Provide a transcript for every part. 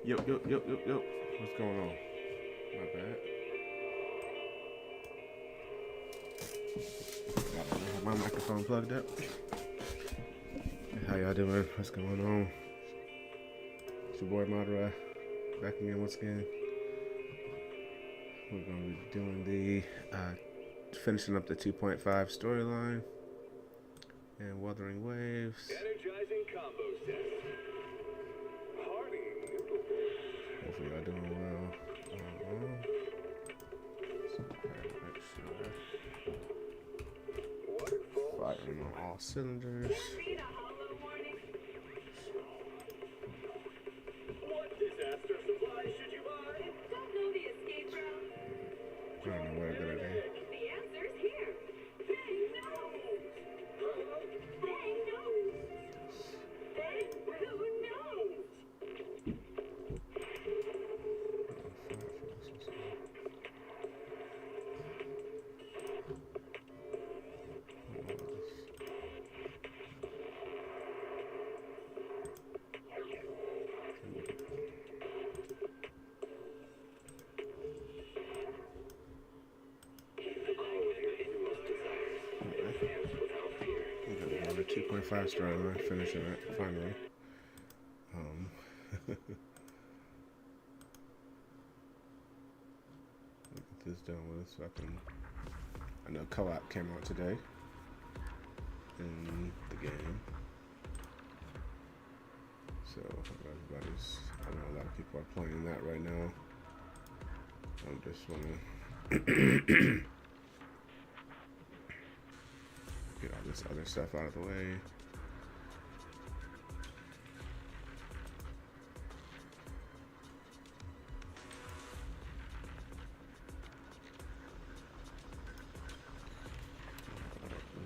Yo, yo, yo, yo, yo. What's going on? My bad. I have my microphone plugged up. How y'all doing? What's going on? It's your boy Madara back again once again. We're going to be doing the finishing up the 2.5 storyline and Wuthering Waves. Energizing combo set. Hearty noodle. Hopefully y'all doing well. Firing on all cylinders. What disaster supply should you buy? Don't know the escape route? I don't know what a good idea. The answer's here. Bang knows. Bang knows. Bang who knows? Another 2.5 storyline, finishing it finally. Get this done with so I know co-op came out today in the game. So everybody's, I know a lot of people are playing that right now. I'm just wanna get all this other stuff out of the way.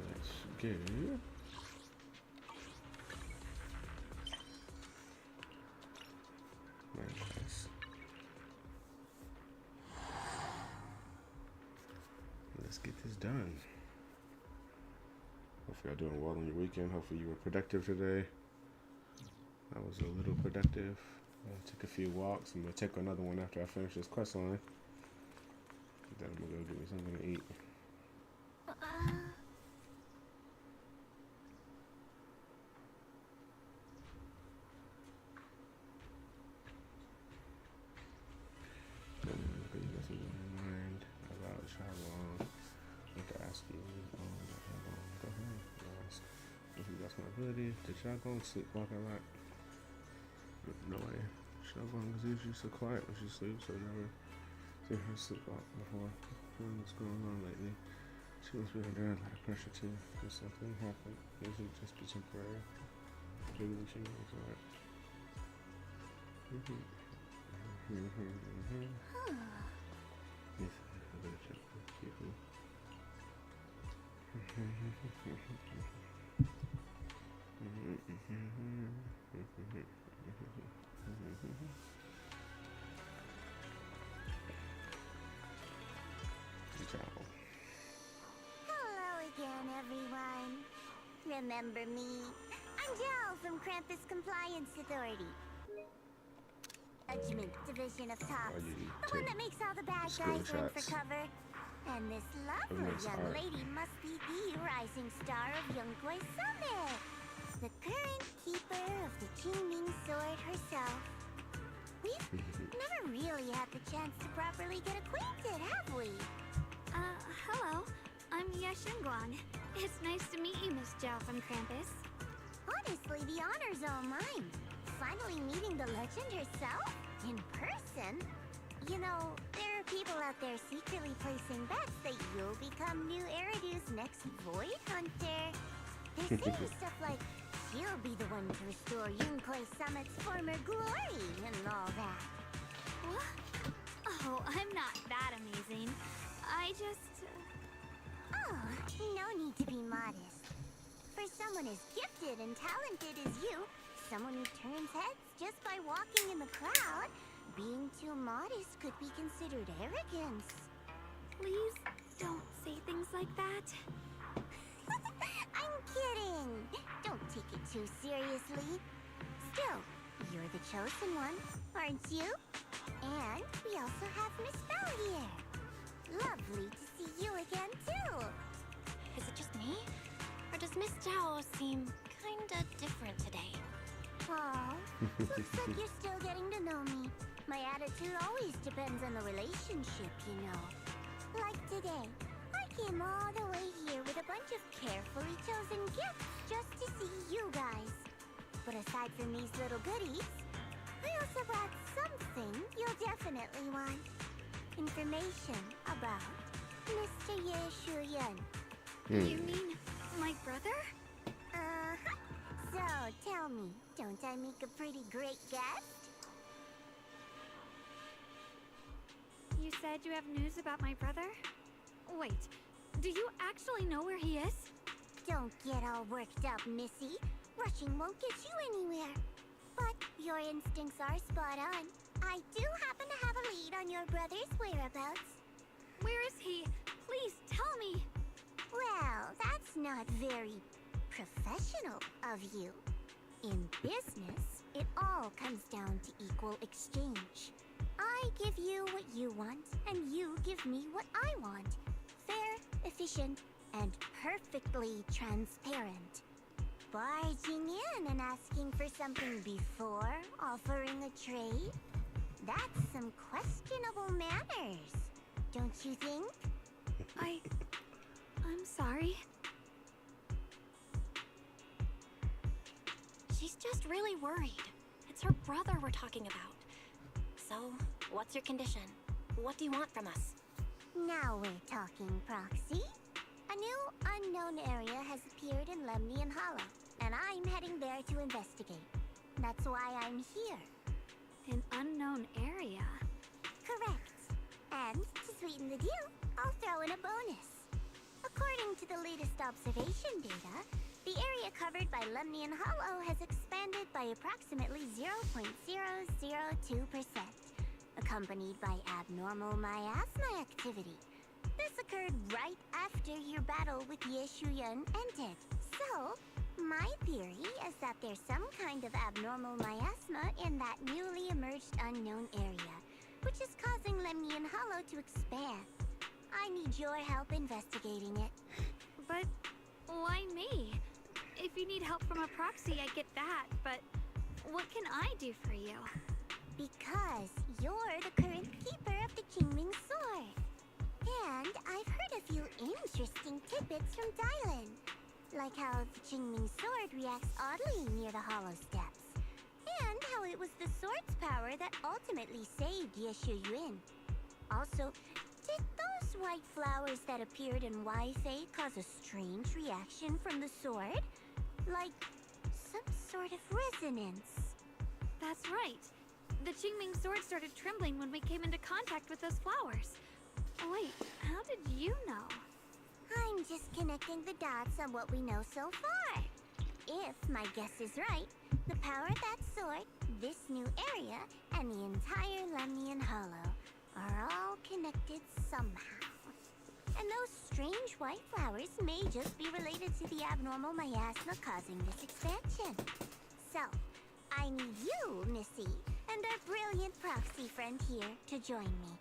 Let's get nice. Let's get this done. Hopefully y'all doing well on your weekend. Hopefully you were productive today. I was a little productive. I took a few walks. I'm gonna take another one after I finish this quest line. Then I'm gonna go get me something to eat. Okay, you got something in mind about Shyalong. I want to ask you, go ahead. Ask if you got some ability. Did Shyalong sleepwalk a lot? No way. Shyalong is usually so quiet when she sleeps, so I've never seen her sleepwalk before. What's going on lately? She must be under a lot of pressure too. If something happened, it should just be temporary. Maybe she knows that. Yes, I better check with people. Hello again, everyone. Remember me? I'm Jel from Krampus Compliance Authority. Judgment Division of Tops. The one that makes all the bad guys run for cover. And this lovely young lady must be the rising star of Youngkoi Summit. The current keeper of the Qingming Sword herself. We've never really had the chance to properly get acquainted, have we? Hello. I'm Yashengguang. It's nice to meet you, Miss Zhao from Krampus. Honestly, the honor's all mine. Finally meeting the legend herself in person. You know, there are people out there secretly placing bets that you'll become new Eridu's next Void Hunter. They're saying stuff like she'll be the one to restore Youngkoi Summit's former glory and all that. What? Oh, I'm not that amazing. I just... Oh, no need to be modest. For someone as gifted and talented as you, someone who turns heads just by walking in the crowd, being too modest could be considered arrogance. Please don't say things like that. I'm kidding. Don't take it too seriously. Still, you're the chosen one. aren't you? And we also have Miss Belle here. Lovely to see you again, too. Is it just me? Or does Miss Zhao seem kinda different today? Aw, looks like you're still getting to know me. My attitude always depends on the relationship, you know. Like today, I came all the way here with a bunch of carefully chosen gifts just to see you guys. But aside from these little goodies, I also brought something you'll definitely want. Information about Mr. Ye Shuyan. You mean my brother? Uh-huh. So, tell me, don't I make a pretty great guest? You said you have news about my brother? Wait, do you actually know where he is? Don't get all worked up, Missy. Rushing won't get you anywhere. But your instincts are spot on. I do happen to have a lead on your brother's whereabouts. Where is he? Please tell me. Well, that's not very professional of you. In business, it all comes down to equal exchange. I give you what you want, and you give me what I want. Fair, efficient, and perfectly transparent. Barging in and asking for something before offering a trade? That's some questionable manners, don't you think? I'm sorry. She's just really worried. It's her brother we're talking about. So, what's your condition? What do you want from us? Now we're talking, Proxy. A new unknown area has appeared in Lemnian Hollow, and I'm heading there to investigate. That's why I'm here. An unknown area? Correct. And to sweeten the deal, I'll throw in a bonus. According to the latest observation data, the area covered by Lemnian Hollow has expanded by approximately 0.002%, accompanied by abnormal miasma activity. This occurred right after your battle with Ye Shuyan ended. So, my theory is that there's some kind of abnormal miasma in that newly emerged unknown area, which is causing Lemnian Hollow to expand. I need your help investigating it. But why me? If you need help from a proxy, I get that, but what can I do for you? Because you're the current keeper of the Qingming Sword. And I've heard a few interesting tidbits from Dylan. Like how the Qingming Sword reacts oddly near the Hollow Steps. And how it was the sword's power that ultimately saved Ye Shuyuan. Also, did those white flowers that appeared in Weifei cause a strange reaction from the sword? Like some sort of resonance. That's right. The Qingming sword started trembling when we came into contact with those flowers. Wait, how did you know? I'm just connecting the dots on what we know so far. If my guess is right, the power of that sword, this new area, and the entire Lemnian Hollow are all connected somehow. And those strange white flowers may just be related to the abnormal miasma causing this expansion. So, I need you, Missy, and our brilliant proxy friend here to join me.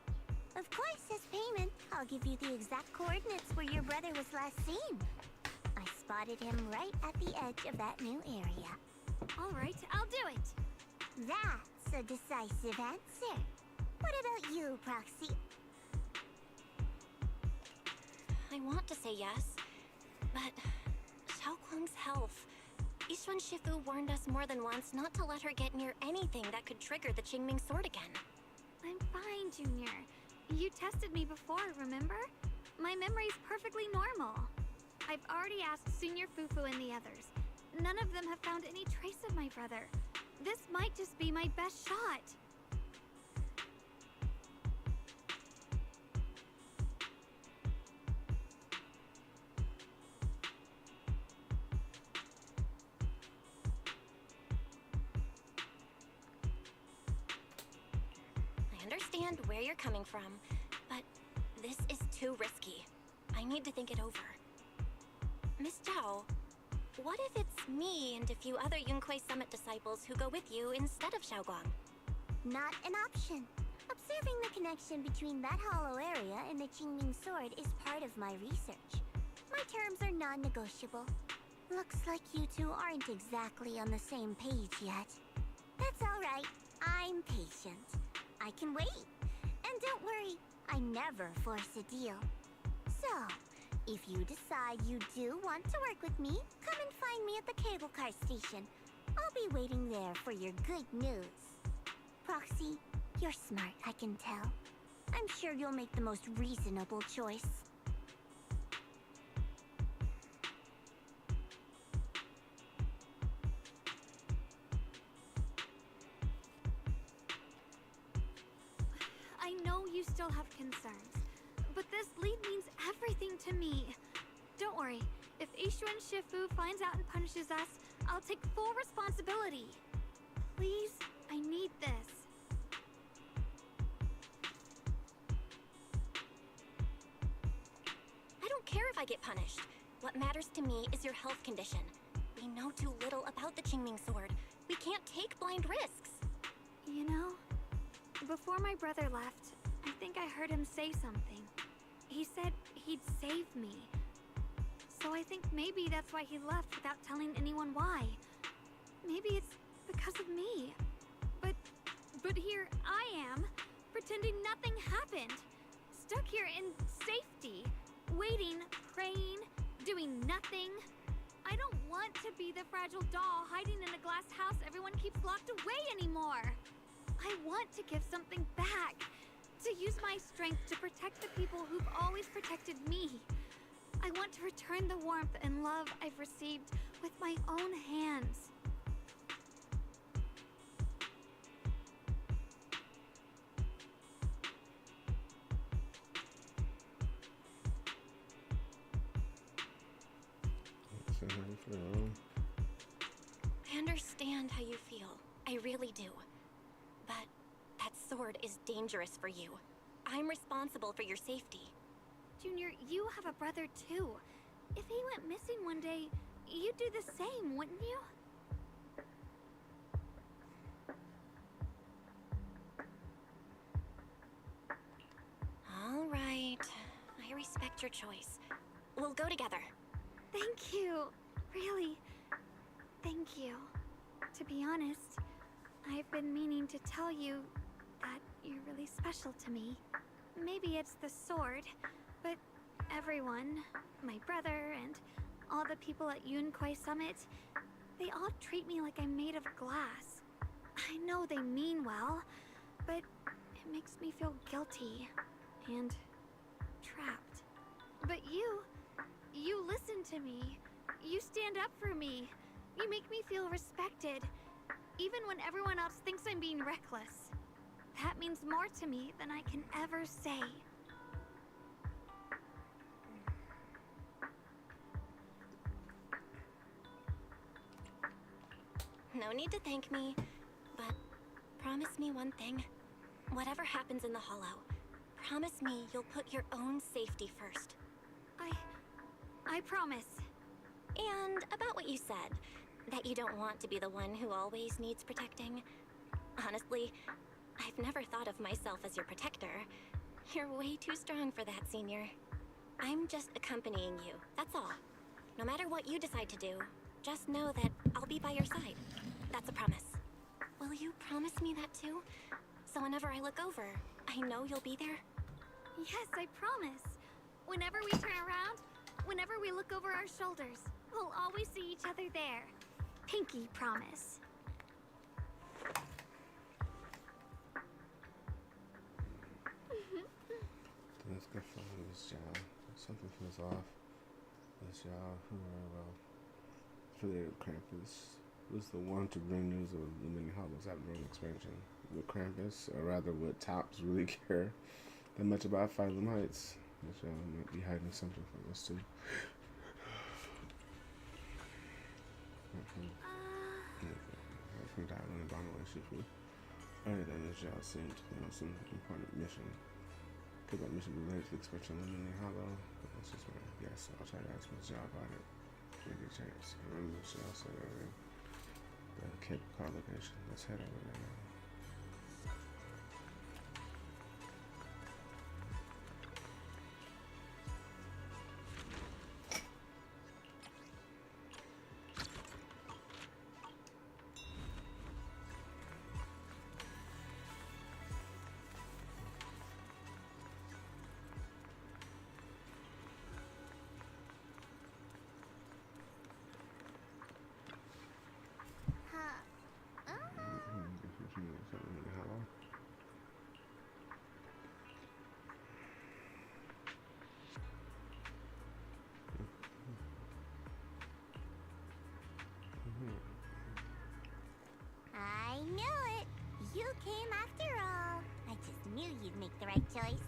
Of course, as payment, I'll give you the exact coordinates where your brother was last seen. I spotted him right at the edge of that new area. All right, I'll do it. That's a decisive answer. What about you, Proxy? I want to say yes, but Xiaoguang's health. Yixuan Shifu warned us more than once not to let her get near anything that could trigger the Qingming sword again. I'm fine, Junior. You tested me before, remember? My memory's perfectly normal. I've already asked Senior Fufu and the others. None of them have found any trace of my brother. This might just be my best shot. I understand where you're coming from, but this is too risky. I need to think it over. Miss Zhao, what if it's me and a few other Yunque Summit disciples who go with you instead of Xiaoguang? not an option. Observing the connection between that hollow area and the Qingming sword is part of my research. My terms are non-negotiable. Looks like you two aren't exactly on the same page yet. That's all right. I'm patient. I can wait. And don't worry, I never force a deal. So, if you decide you do want to work with me, come and find me at the cable car station. I'll be waiting there for your good news. Proxy, you're smart, I can tell. I'm sure you'll make the most reasonable choice. I know you still have concerns, but this lead means everything to me. Don't worry, if Ishuan Shifu finds out and punishes us, I'll take full responsibility. Please, I need this. I don't care if I get punished. What matters to me is your health condition. We know too little about the Qingming sword. We can't take blind risks. You know, before my brother left, I think I heard him say something. He said he'd save me. So I think maybe that's why he left without telling anyone why. Maybe it's because of me. But here I am, pretending nothing happened. Stuck here in safety, waiting, praying, doing nothing. I don't want to be the fragile doll hiding in a glass house everyone keeps locked away anymore. I want to give something back. To use my strength to protect the people who've always protected me. I want to return the warmth and love I've received with my own hands. So how you feel? I understand how you feel. I really do. But that sword is dangerous for you. I'm responsible for your safety. Junior, you have a brother too. If he went missing one day, you'd do the same, wouldn't you? All right. I respect your choice. We'll go together. Thank you. Really, thank you. To be honest, I've been meaning to tell you that you're really special to me. Maybe it's the sword, but everyone, my brother and all the people at Yunquai Summit, they all treat me like I'm made of glass. I know they mean well, but it makes me feel guilty and trapped. But you listen to me. You stand up for me. You make me feel respected, even when everyone else thinks I'm being reckless. That means more to me than I can ever say. No need to thank me, but promise me one thing. Whatever happens in the Hollow, promise me you'll put your own safety first. I promise. And about what you said, that you don't want to be the one who always needs protecting. Honestly, I've never thought of myself as your protector. You're way too strong for that, Senior. I'm just accompanying you, that's all. No matter what you decide to do, just know that I'll be by your side. That's a promise. Will you promise me that too? So whenever I look over, I know you'll be there? Yes, I promise. Whenever we turn around, whenever we look over our shoulders, we'll always see each other there. Pinky promise. Let's go follow this job. Something feels off. This job, well, affiliated with Krampus was the one to bring news of the many hollows after the expansion. Would Krampus, or rather would Tops, really care that much about Phylum Heights? This job might be hiding something from us too. From Dylan and Bomber and Shifu. Earlier than this job seemed to be on some important mission. Could that mission be related to the expansion of Limiting Hollow? That's just my guess. I'll try to ask Miss Job about it. Give me a chance. Remember Miss Job said earlier. The cable car location. Let's head over there now. make the right choice.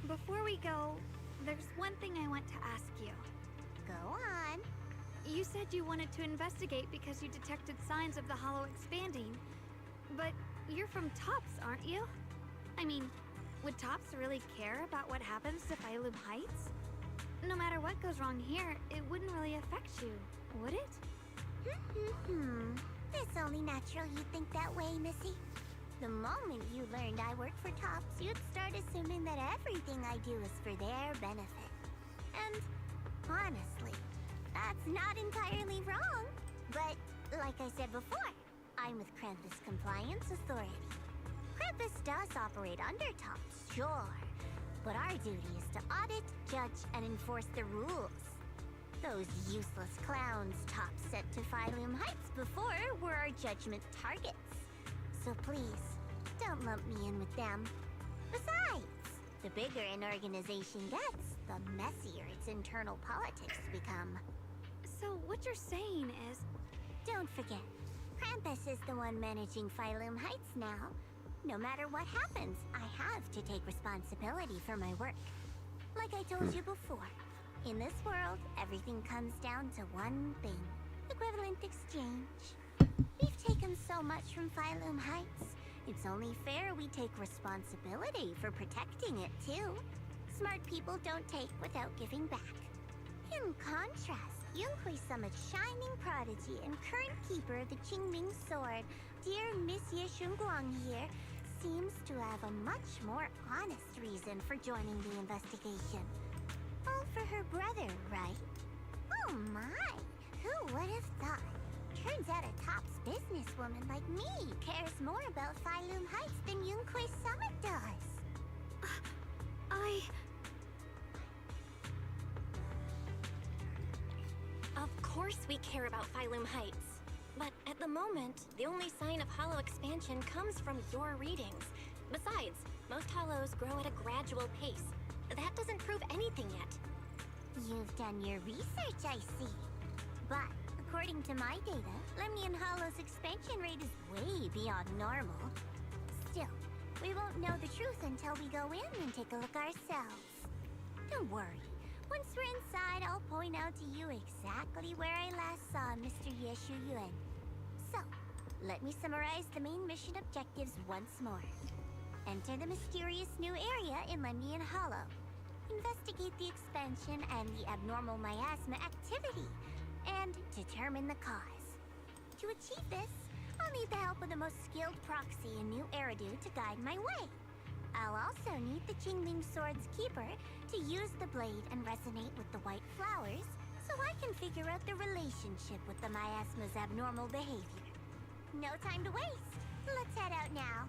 Before we go, there's one thing I want to ask you. Go on. You said you wanted to investigate because you detected signs of the Hollow expanding. But you're from Tops, aren't you? I mean, would Tops really care about what happens to Phylum Heights? No matter what goes wrong here, it wouldn't really affect you, would it? It's only natural you think that way, Missy. The moment you learned I work for Tops, you'd start assuming that everything I do is for their benefit. And honestly, that's not entirely wrong. But like I said before, I'm with Krampus Compliance Authority. Krampus does operate under Tops, sure. But our duty is to audit, judge, and enforce the rules. Those useless clowns Tops sent to Phylum Heights before were our judgment targets. So please, don't lump me in with them. Besides, the bigger an organization gets, the messier its internal politics become. So what you're saying is... Don't forget, Krampus is the one managing Phylum Heights now. No matter what happens, I have to take responsibility for my work. Like I told you before, in this world, everything comes down to one thing. Equivalent exchange. We've taken so much from Phylum Heights. It's only fair we take responsibility for protecting it, too. Smart people don't take without giving back. In contrast, Yunhui Summit's shining prodigy and current keeper of the Qingming Sword, dear Monsieur Shunguang here, seems to have a much more honest reason for joining the investigation. All for her brother, right? Oh my! Who would have thought? Turns out a Tops businesswoman like me cares more about Phylum Heights than Yunhui Summit does. Of course we care about Phylum Heights. But at the moment, the only sign of hollow expansion comes from your readings. Besides, most hollows grow at a gradual pace. That doesn't prove anything yet. You've done your research, I see. But according to my data, Lemnian Hollow's expansion rate is way beyond normal. Still, we won't know the truth until we go in and take a look ourselves. Don't worry. Once we're inside, I'll point out to you exactly where I last saw Mr. Yeshu Yuan. So, let me summarize the main mission objectives once more. Enter the mysterious new area in Lemnian Hollow. Investigate the expansion and the abnormal miasma activity, and determine the cause. To achieve this, I'll need the help of the most skilled proxy in New Eridu to guide my way. I'll also need the Qingming Sword's keeper to use the blade and resonate with the white flowers so I can figure out the relationship with the miasma's abnormal behavior. No time to waste. Let's head out now.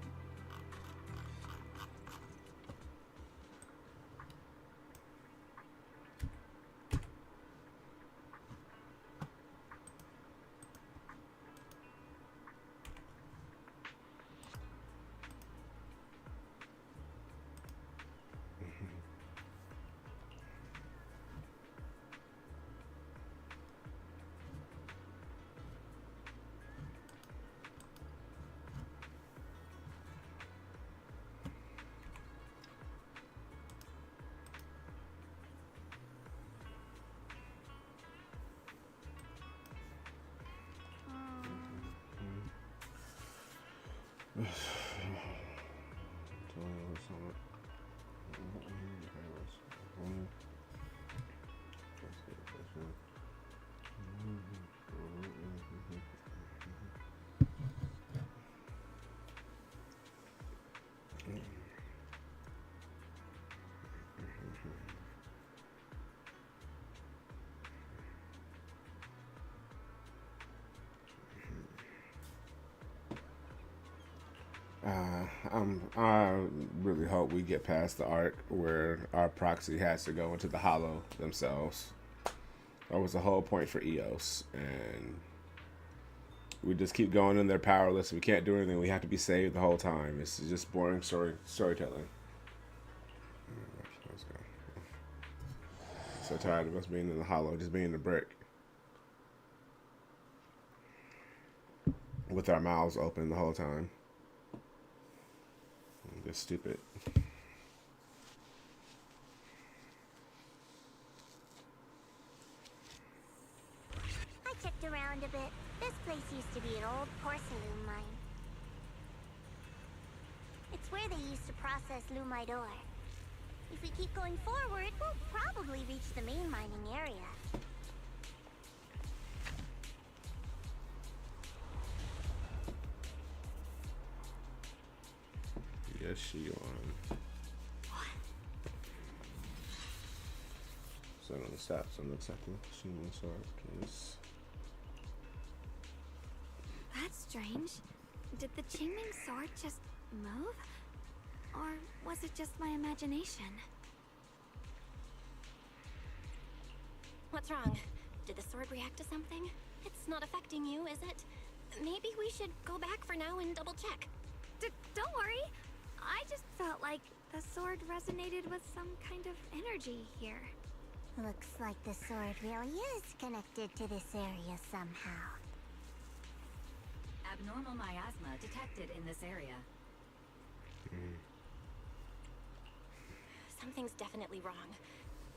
I really hope we get past the arc where our proxy has to go into the hollow themselves. That was the whole point for EOS, and we just keep going and they're powerless. We can't do anything. We have to be saved the whole time. It's just boring storytelling. Let's go. So tired of us being in the hollow, just being the brick. With our mouths open the whole time. Just stupid. around a bit. This place used to be an old porcelain mine. It's where they used to process lumite ore. If we keep going forward, we'll probably reach the main mining area. Yes, she on. So on the steps, I'm accepting Shining Sword case. That's strange. Did the Qingming sword just move? Or was it just my imagination? What's wrong? Did the sword react to something? It's not affecting you, is it? Maybe we should go back for now and double check. Don't worry. I just felt like the sword resonated with some kind of energy here. Looks like the sword really is connected to this area somehow. Abnormal miasma detected in this area. Something's definitely wrong.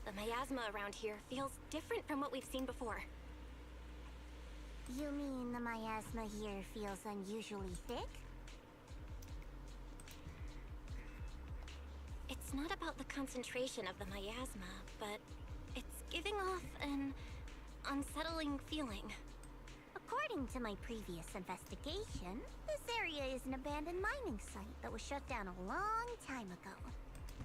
The miasma around here feels different from what we've seen before. You mean the miasma here feels unusually thick? It's not about the concentration of the miasma, but it's giving off an unsettling feeling. According to my previous investigation, this area is an abandoned mining site that was shut down a long time ago.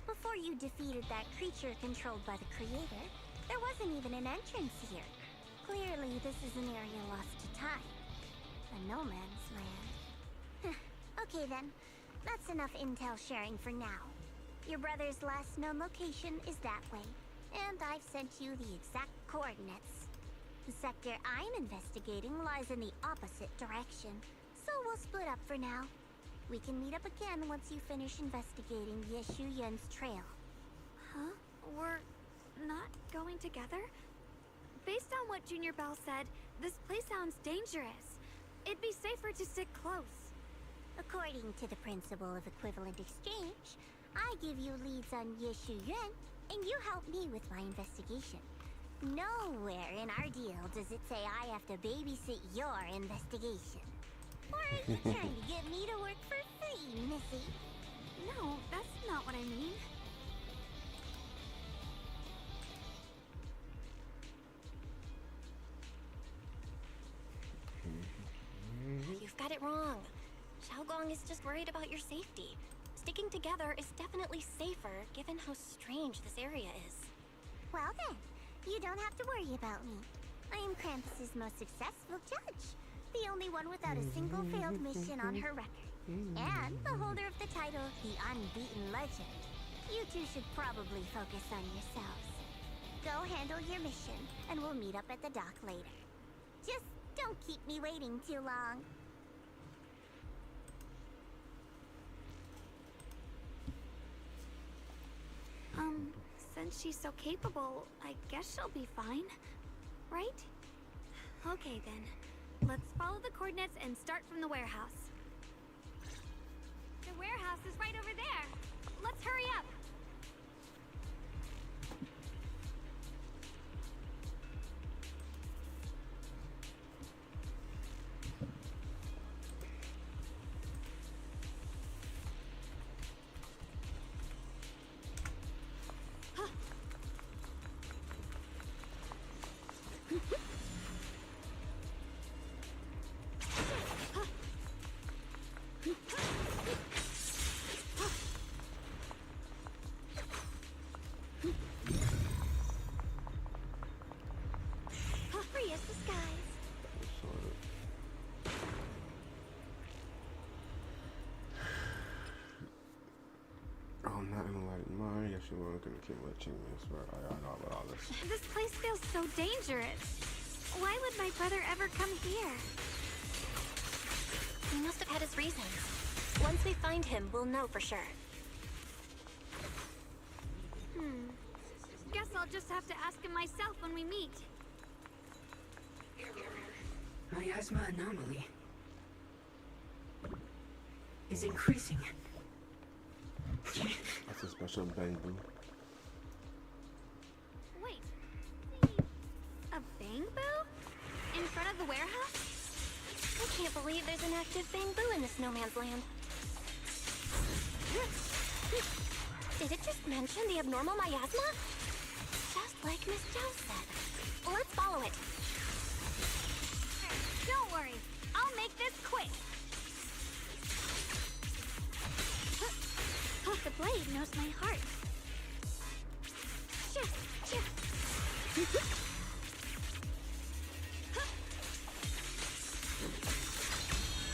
Before you defeated that creature controlled by the Creator, there wasn't even an entrance here. Clearly, this is an area lost to time. A no man's land. Okay then, that's enough intel sharing for now. Your brother's last known location is that way, and I've sent you the exact coordinates. The sector I'm investigating lies in the opposite direction, so we'll split up for now. We can meet up again once you finish investigating Yeshu Yun's trail. Huh? We're not going together? Based on what Junior Bell said, this place sounds dangerous. It'd be safer to stick close. According to the principle of equivalent exchange, I give you leads on Yeshu Yun, and you help me with my investigation. Nowhere in our deal does it say I have to babysit your investigation. Or are you trying to get me to work for free, Missy? No, that's not what I mean. You've got it wrong. Xiaogong is just worried about your safety. Sticking together is definitely safer, given how strange this area is. Well then, you don't have to worry about me. I am Krampus's most successful judge. The only one without a single failed mission on her record. And the holder of the title, the Unbeaten Legend. You two should probably focus on yourselves. Go handle your mission, and we'll meet up at the dock later. Just don't keep me waiting too long. Since she's so capable, I guess she'll be fine. Right? Okay then. Let's follow the coordinates and start from the warehouse. The warehouse is right over there. Let's hurry up. Free as the skies. Oh, I'm not gonna let it mind. Yes, you were gonna keep watching me. I swear, I know about all this. This place feels so dangerous. Why would my brother ever come here? He must have had his reasons. Once we find him, we'll know for sure. Guess I'll just have to ask him myself when we meet. Miasma anomaly is increasing. That's a special bamboo. Wait. A bang boo? In front of the warehouse? I can't believe there's an active bamboo in this no man's land. Did it just mention the abnormal miasma? Just like Miss Zhao said. Let's follow it. Don't worry, I'll make this quick. The blade knows my heart.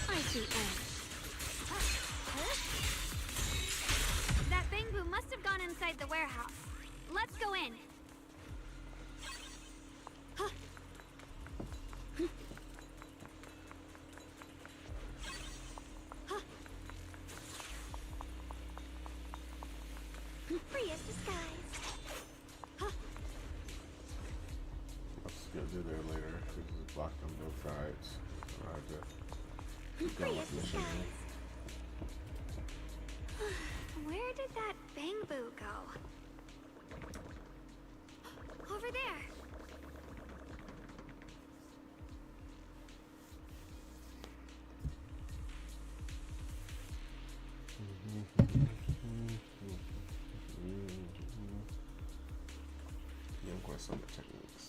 I see edge. That bamboo must have gone inside the warehouse. Let's go in. Free as disguise. Let's go do there later. This is blocked on both sides. I have to keep going Free with as the mission. disguise. Where did that bamboo go? Over there. Some techniques.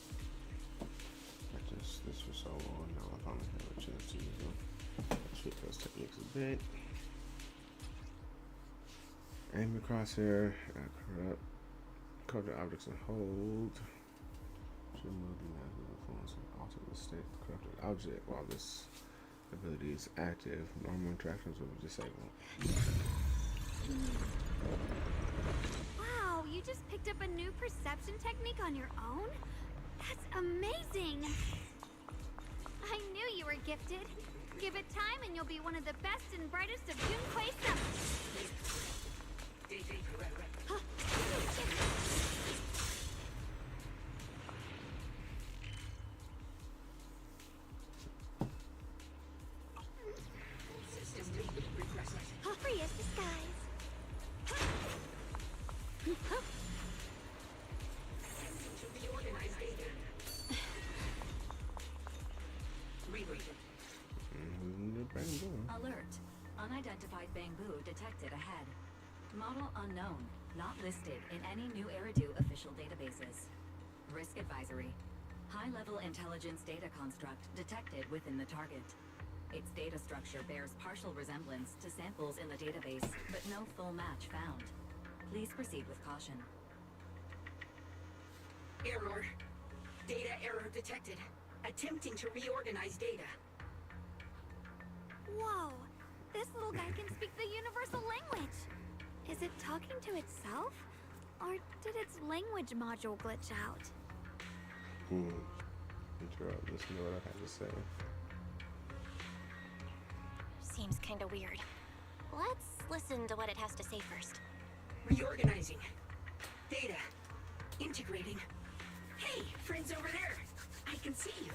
Practice this for so long, now I finally have a chance to use them. Let's tweak those techniques a bit. Aim your crosshair, corrupt, cover objects and hold. Should move the magical influence and alter the state of the corrupted object while this ability is active. Normal interactions will be disabled. Wow, you just picked up a new perception technique on your own? That's amazing! I knew you were gifted. Give it time and you'll be one of the best and brightest of Junquei Summers. Free as disguise. Alert. Unidentified bamboo detected ahead. Model unknown. Not listed in any new Eridu official databases. Risk advisory. High-level intelligence data construct detected within the target. Its data structure bears partial resemblance to samples in the database, but no full match found. Please proceed with caution. Error. Data error detected. Attempting to reorganize data. Whoa! This little guy can speak the universal language! Is it talking to itself? Or did its language module glitch out? Interrupt. Listen to what I have to say. Seems kinda weird. Let's listen to what it has to say first. Reorganizing. Data. Integrating. Hey, friends over there. I can see you.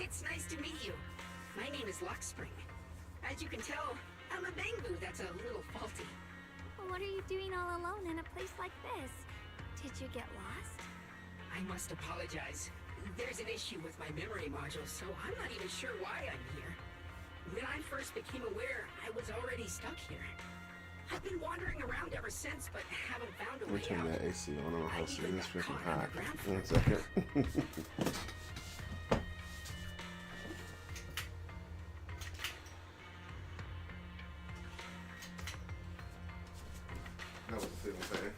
It's nice to meet you. My name is Luxspring. As you can tell, I'm a bamboo that's a little faulty. What are you doing all alone in a place like this? Did you get lost? I must apologize. There's an issue with my memory module, so I'm not even sure why I'm here. When I first became aware, I was already stuck here. I've been wandering around ever since, but haven't found a We'll way turn out. that AC on. I'm I hosting even this got freaking caught hot. underground for 1 a second. That was the feeling thing.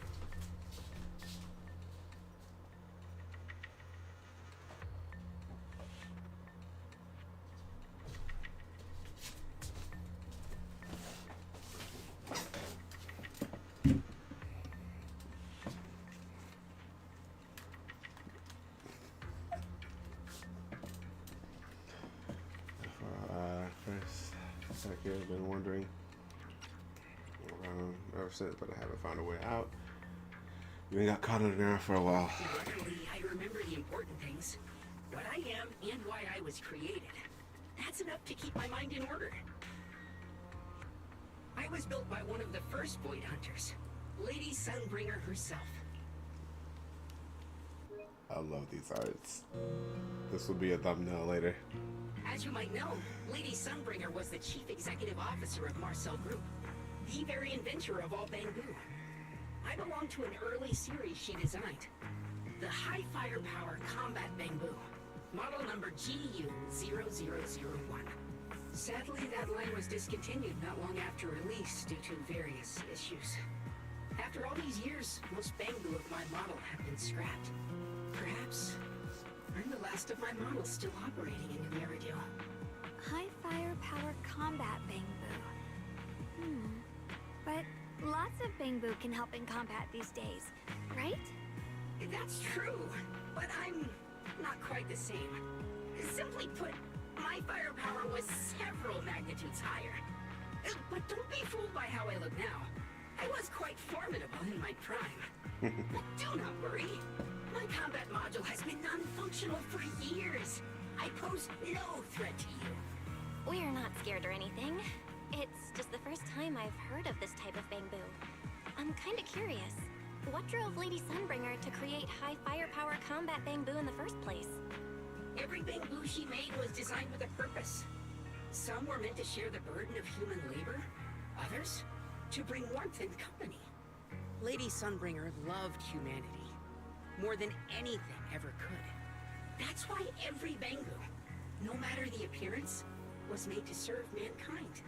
First second, I've been wondering ever since, but I haven't found a way out. We got caught underground for a while. Luckily, I remember the important things. What I am and why I was created. That's enough to keep my mind in order. I was built by one of the first Void Hunters, Lady Sunbringer herself. I love these arts. This will be a thumbnail later. As you might know, Lady Sunbringer was the chief executive officer of Marcel Group, the very inventor of all Bangbu. I belong to an early series she designed, the High Firepower Combat Bangbu, model number GU0001. Sadly, that line was discontinued not long after release due to various issues. After all these years, most Bangbu of my model have been scrapped. Perhaps I'm the last of my models still operating in New Eridu. High firepower combat Bangbu. But lots of Bangbu can help in combat these days, right? That's true, but I'm not quite the same. Simply put, my firepower was several magnitudes higher. But don't be fooled by how I look now. I was quite formidable in my prime. But do not worry. My combat module has been non-functional for years. I pose no threat to you. We're not scared or anything. It's just the first time I've heard of this type of Bangbu. I'm kinda curious. What drove Lady Sunbringer to create high firepower combat Bangbu in the first place? Every Bangbu she made was designed with a purpose. Some were meant to share the burden of human labor. Others, to bring warmth and company. Lady Sunbringer loved humanity more than anything ever could. That's why every Bangbu, no matter the appearance, was made to serve mankind.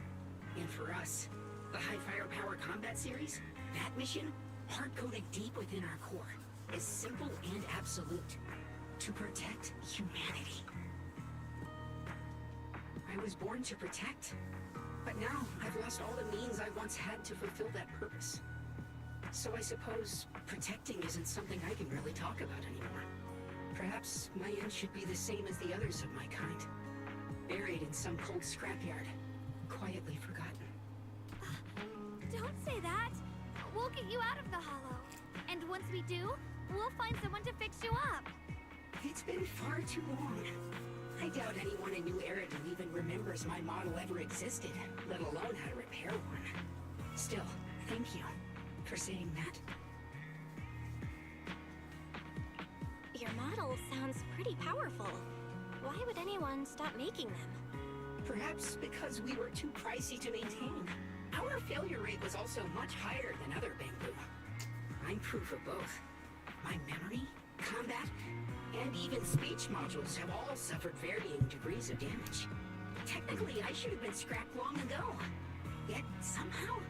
And for us, the High Firepower Combat Series, that mission, hard-coded deep within our core, is simple and absolute. To protect humanity. I was born to protect, but now I've lost all the means I once had to fulfill that purpose. So I suppose protecting isn't something I can really talk about anymore. Perhaps my end should be the same as the others of my kind. Buried in some cold scrapyard, quietly forgotten. Don't say that. We'll get you out of the hollow. And once we do, we'll find someone to fix you up. It's been far too long. I doubt anyone in New Eridu even remembers my model ever existed, let alone how to repair one. Still, thank you for saying that. Your model sounds pretty powerful. Why would anyone stop making them? Perhaps because we were too pricey to maintain. Our failure rate was also much higher than other Bangbu. I'm proof of both. My memory, combat, and even speech modules have all suffered varying degrees of damage. Technically, I should have been scrapped long ago. Yet, somehow,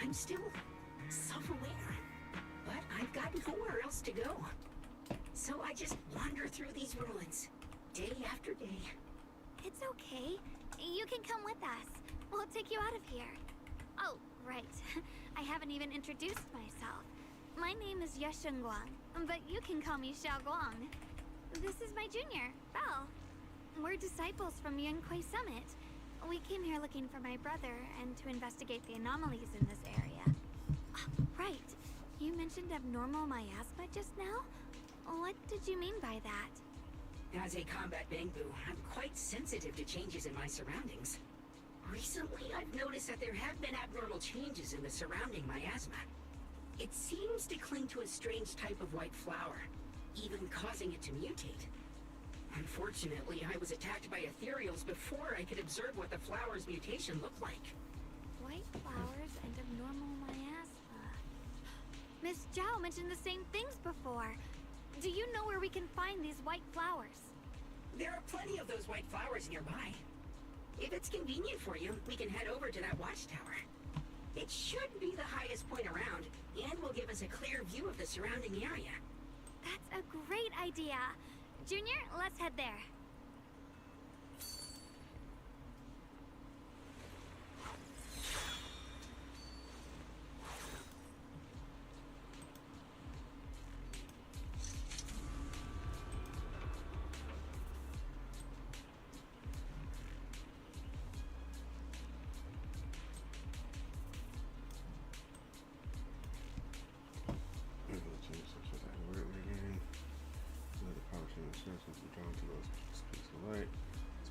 I'm still self-aware. But I've got nowhere else to go. So I just wander through these ruins, day after day. It's okay. You can come with us. We'll take you out of here. Oh, right. I haven't even introduced myself. My name is Yeshengguang, but you can call me Xiaoguang. This is my junior, Belle. We're disciples from Yunquai Summit. We came here looking for my brother and to investigate the anomalies in this area. Right. You mentioned abnormal miasma just now? What did you mean by that? As a combat Bangbu, I'm quite sensitive to changes in my surroundings. Recently, I've noticed that there have been abnormal changes in the surrounding miasma. It seems to cling to a strange type of white flower, even causing it to mutate. Unfortunately, I was attacked by ethereals before I could observe what the flower's mutation looked like. White flowers and abnormal miasma. Miss Zhao mentioned the same things before. Do you know where we can find these white flowers? There are plenty of those white flowers nearby. If it's convenient for you, we can head over to that watchtower. It should be the highest point around, and will give us a clear view of the surrounding area. That's a great idea. Junior, let's head there.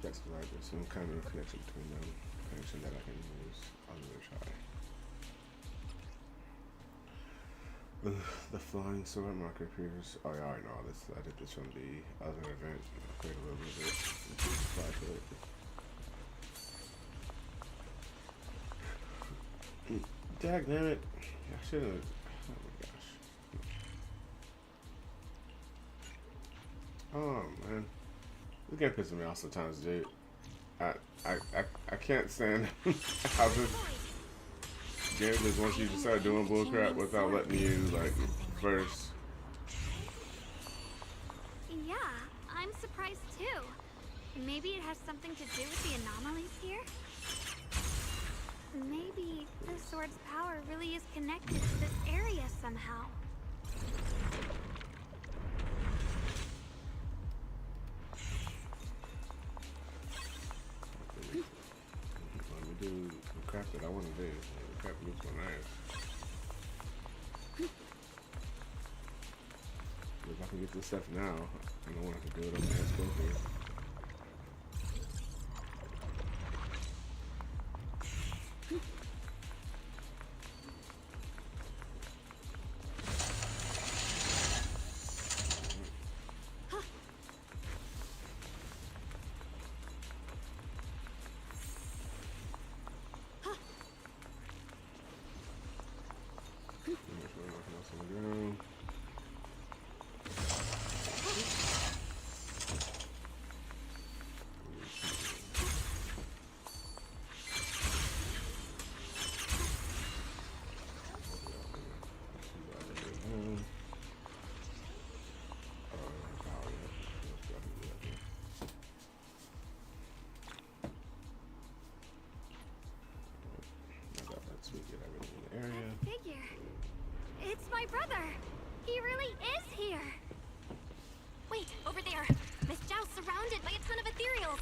Specify there's some kind of connection between them, connection that I can use. I'll give it a try. The flying sword marker appears. Oh, yeah, I already know all this. I did this from the other event. I played a little bit. Apply to it. Dag damn it. I should have. Oh my gosh. Oh man. This game pisses me off sometimes, dude. I can't stand how this game just wants you to start doing bullcrap without letting you like first. Yeah, I'm surprised too. Maybe it has something to do with the anomalies here? Maybe the sword's power really is connected to this area somehow. Let me do the crap that I want to do. The crap looks my ass. If I can get this stuff now, I know I can do it on the ass quickly. Figure. It's my brother. He really is here. Wait, over there. Miss Zhao's surrounded by a ton of ethereals.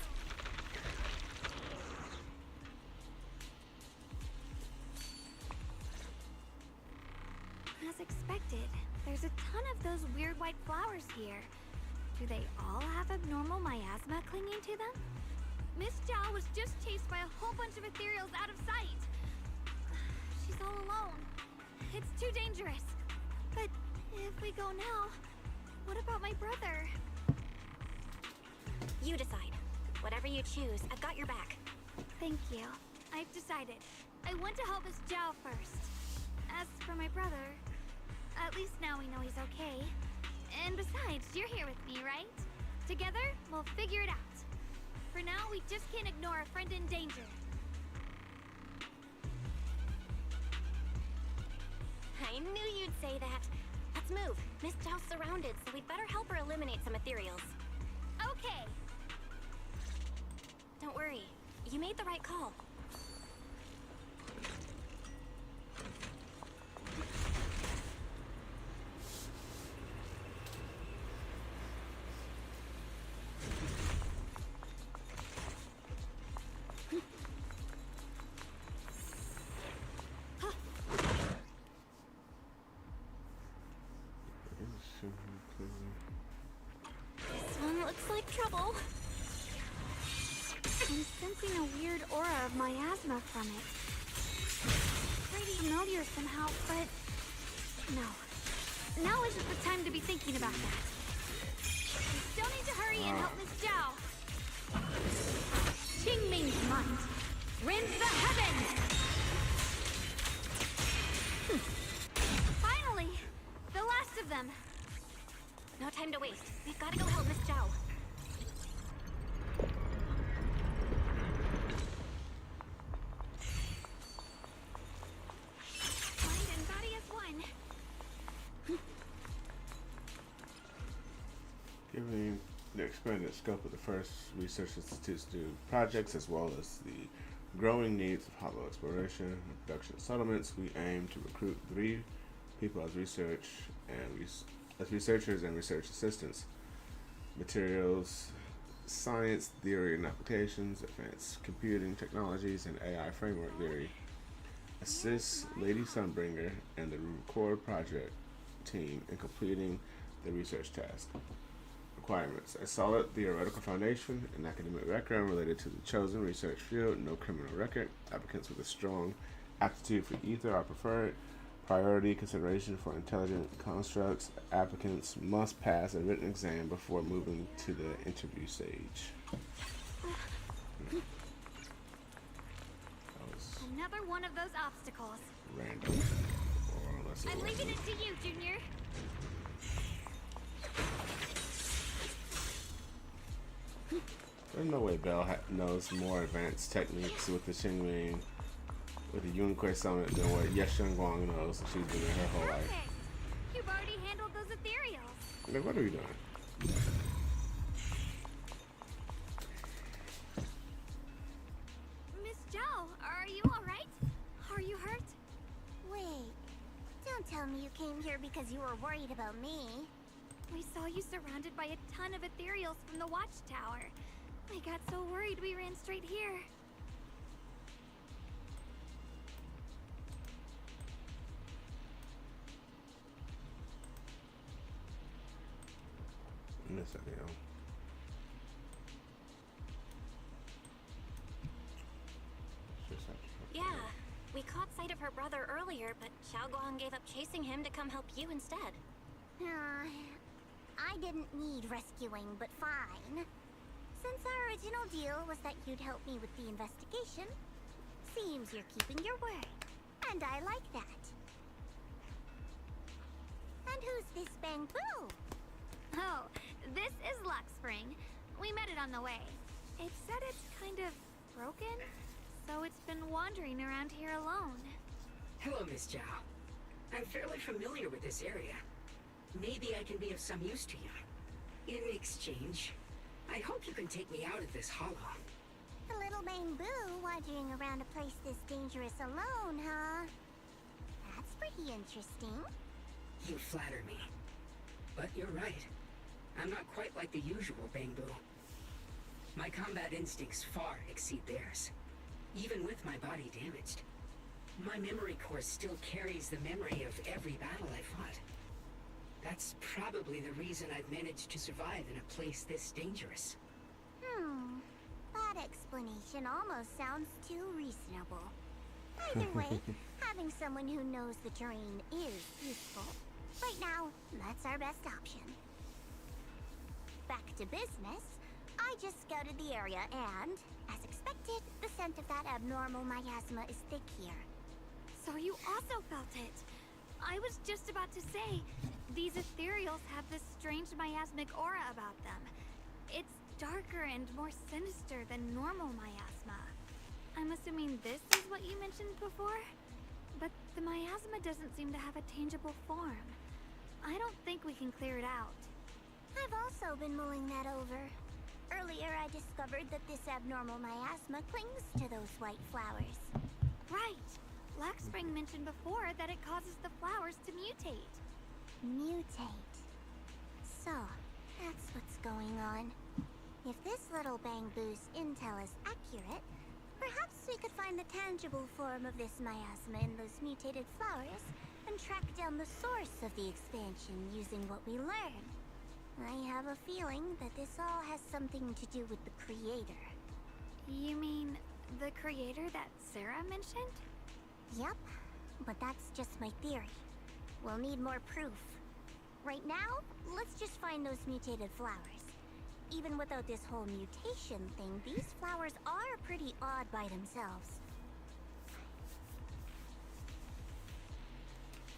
As expected, there's a ton of those weird white flowers here. Do they all have abnormal miasma clinging to them? Miss Zhao was just chased by a whole bunch of ethereals out of sight. She's all alone. It's too dangerous. But if we go now, what about my brother? You decide. Whatever you choose, I've got your back. Thank you. I've decided. I want to help Miss Zhao first. As for my brother, at least now we know he's okay. And besides, you're here with me, right? Together, we'll figure it out. For now, we just can't ignore a friend in danger. I knew you'd say that. Let's move. Miss Zhao's surrounded, so we'd better help her eliminate some ethereals. Okay. Don't worry. You made the right call. This one looks like trouble. I'm sensing a weird aura of miasma from it. Pretty familiar somehow, but no. Now isn't the time to be thinking about that. We still need to hurry and help Miss Zhao. Qingming's mind. Rend the heavens! Finally! The last of them. No time to waste. We've got to go help Miss Zhao. Mind and body as one. Given the expanded scope of the first Research Institute's new projects, as well as the growing needs of hollow exploration and production settlements, we aim to recruit 3 people as researchers and research assistants. Materials, science, theory and applications, advanced computing technologies, and AI framework theory. Assist Lady Sunbringer and the Record project team in completing the research task. Requirements: a solid theoretical foundation, an academic background related to the chosen research field, no criminal record. Applicants with a strong aptitude for ether are preferred. priority consideration for intelligent constructs. Applicants must pass a written exam before moving to the interview stage. That was Another one of those obstacles. random. Or unless it I'm was leaving it to you, Junior. There's no way Belle knows more advanced techniques with the Xingming, with the Unicorn Summit than what Yes Guang knows. She's been there her whole life. Perfect. You've already handled those ethereals. Like, what are we doing? Miss Zhao, are you alright? Are you hurt? Wait, don't tell me you came here because you were worried about me. We saw you surrounded by a ton of ethereals from the watchtower. I got so worried we ran straight here. Miss Adele. Yeah, we caught sight of her brother earlier, but Xiaoguang gave up chasing him to come help you instead. I didn't need rescuing, but fine. Since our original deal was that you'd help me with the investigation, seems you're keeping your word. And I like that. And who's this Bang Boo? Oh, this is Luxspring. We met it on the way. It said it's kind of broken, so it's been wandering around here alone. Hello, Miss Zhao. I'm fairly familiar with this area. Maybe I can be of some use to you. In exchange, I hope you can take me out of this hollow. A little Bang Boo wandering around a place this dangerous alone, huh? That's pretty interesting. You flatter me. But you're right. I'm not quite like the usual Bang Boo. My combat instincts far exceed theirs. Even with my body damaged, my memory core still carries the memory of every battle I fought. That's probably the reason I've managed to survive in a place this dangerous. That explanation almost sounds too reasonable. Either way, having someone who knows the terrain is useful. Right now, that's our best option. Back to business. I just scouted the area and, as expected, the scent of that abnormal miasma is thick here. So you also felt it. I was just about to say, these ethereals have this strange miasmic aura about them. It's darker and more sinister than normal miasma. I'm assuming this is what you mentioned before? But the miasma doesn't seem to have a tangible form. I don't think we can clear it out. I've also been mulling that over. Earlier, I discovered that this abnormal miasma clings to those white flowers. Right. Luxspring mentioned before that it causes the flowers to mutate. Mutate. So, that's what's going on. If this little Bang Boo's intel is accurate, perhaps we could find the tangible form of this miasma in those mutated flowers and track down the source of the expansion using what we learn. I have a feeling that this all has something to do with the creator. You mean the creator that Sarah mentioned? Yep, but that's just my theory. We'll need more proof. Right now, let's just find those mutated flowers. Even without this whole mutation thing, these flowers are pretty odd by themselves.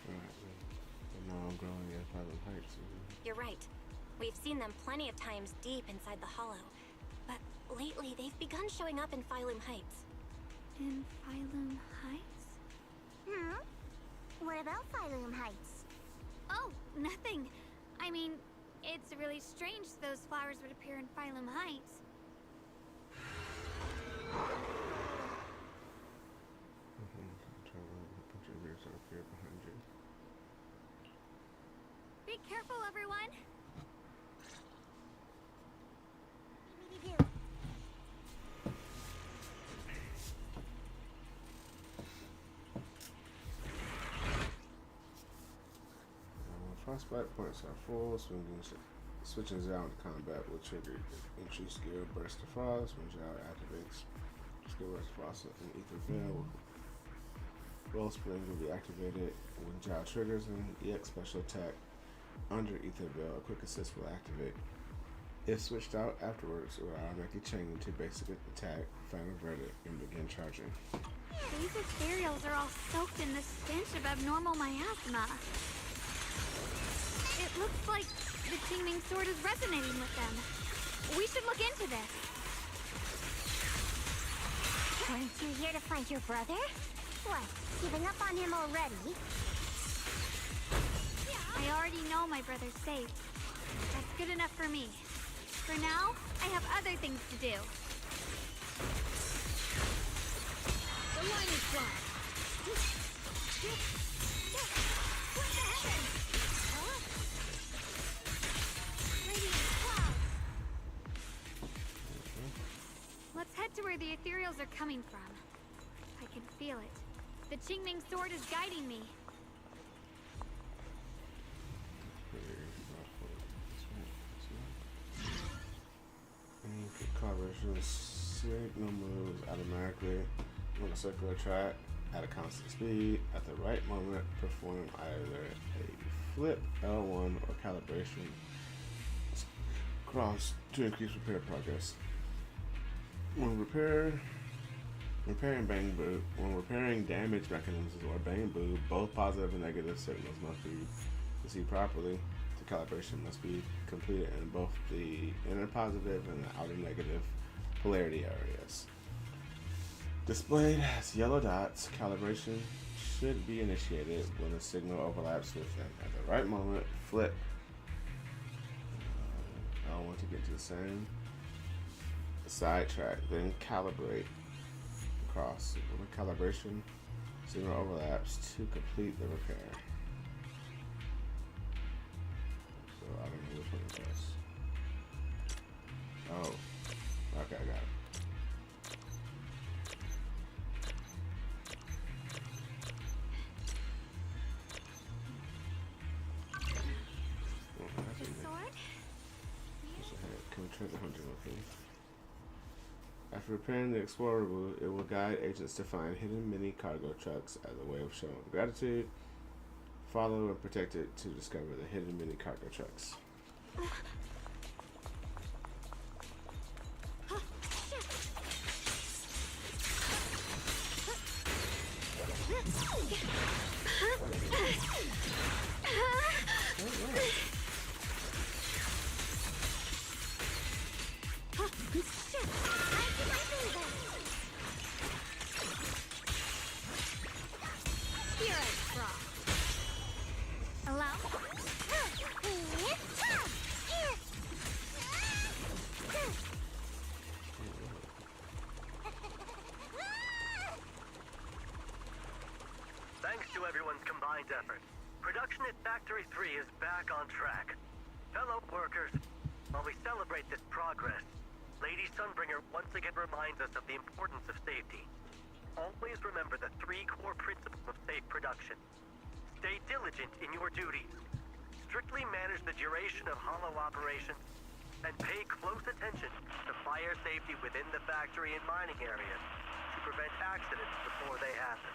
Alright, now I'm growing at Phylum Heights. You're right. We've seen them plenty of times deep inside the hollow. But lately, they've begun showing up in Phylum Heights. In Phylum Heights? What about Phylum Heights? Oh, nothing. I mean, it's really strange those flowers would appear in Phylum Heights. Be careful, everyone. Frostbite points are full. Switching Zhao into combat will trigger entry skill Burst of Frost when Zhao activates skill Burst of Frost and Ether Veil. Wellspring will be activated when Jiao triggers an EX special attack under Ether Bell. A quick assist will activate. If switched out afterwards, it will automatically change to basic attack, final verdict, and begin charging. These ethereals are all soaked in the stench of abnormal miasma. It looks like the Qingming sword is resonating with them. We should look into this. Aren't you here to find your brother? What, giving up on him already? I already know my brother's safe. That's good enough for me. For now, I have other things to do. The line is drawn. What the heavens? Huh? Radiant clouds. Let's head to where the ethereals are coming from. I can feel it. The Qingming sword is guiding me. Collaboration signal moves automatically on a circular track at a constant speed. At the right moment, perform either a flip, L1, or calibration cross to increase repair progress. When repairing Bang Boo, when repairing damage mechanisms or Bang Boo, both positive and negative signals must be received properly. The calibration must be completed in both the inner positive and the outer negative polarity areas. Displayed as yellow dots, calibration should be initiated when the signal overlaps with them. At the right moment, flip L1 to get to the same sidetrack, then calibrate across. When the calibration signal overlaps to complete the repair. So I don't know which one it does. Oh, okay, I got it. The sword? Can we try the hunting with him? After repairing the Explorer Boo, it will guide agents to find hidden mini cargo trucks as a way of showing gratitude. Follow and protect it to discover the hidden mini cargo trucks. Here I frost. Allow. Thanks to everyone's combined effort, production at Factory 3 is back on track. Fellow workers, while we celebrate this progress, Lady Sunbringer once again reminds us of the importance of safety. Always remember the 3 core principles of safe production. Stay diligent in your duties. Strictly manage the duration of hollow operations, and pay close attention to fire safety within the factory and mining areas to prevent accidents before they happen.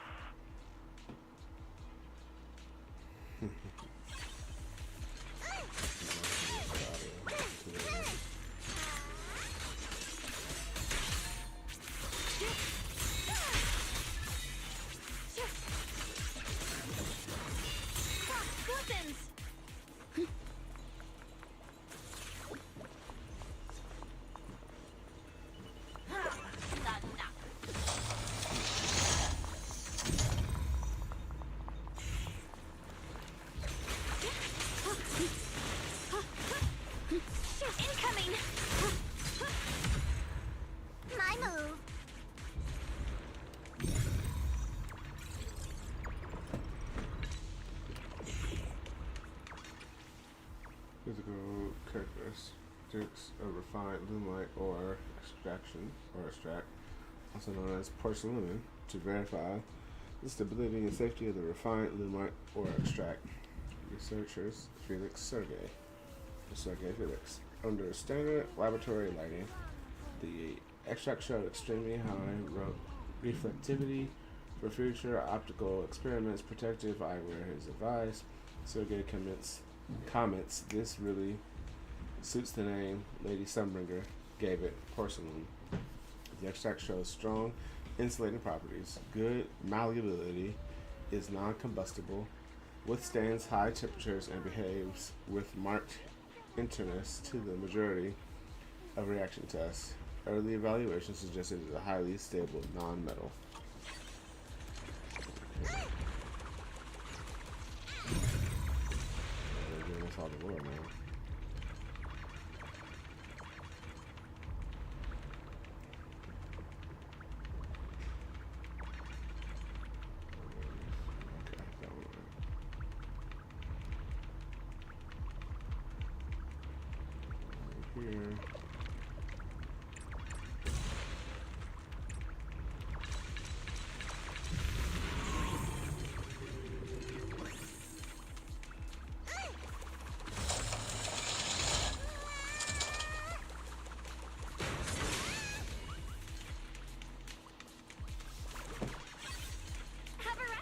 Weapons! Incoming! My move. Physical characteristics of refined lumite or extract, also known as porcelain, to verify the stability and safety of the refined lumite or extract. Researchers Felix Felix. Under standard laboratory lighting, the extract showed extremely high reflectivity For future optical experiments, protective eyewear is advised. Sergey comments, this really suits the name Lady Sunbringer gave it, porcelain. The extract shows strong insulating properties, good malleability, is non-combustible, withstands high temperatures, and behaves with marked interness to the majority of reaction tests. Early evaluation suggested it is a highly stable non-metal. They're giving us all the lore now. Okay, that one. Right here. Have a rest.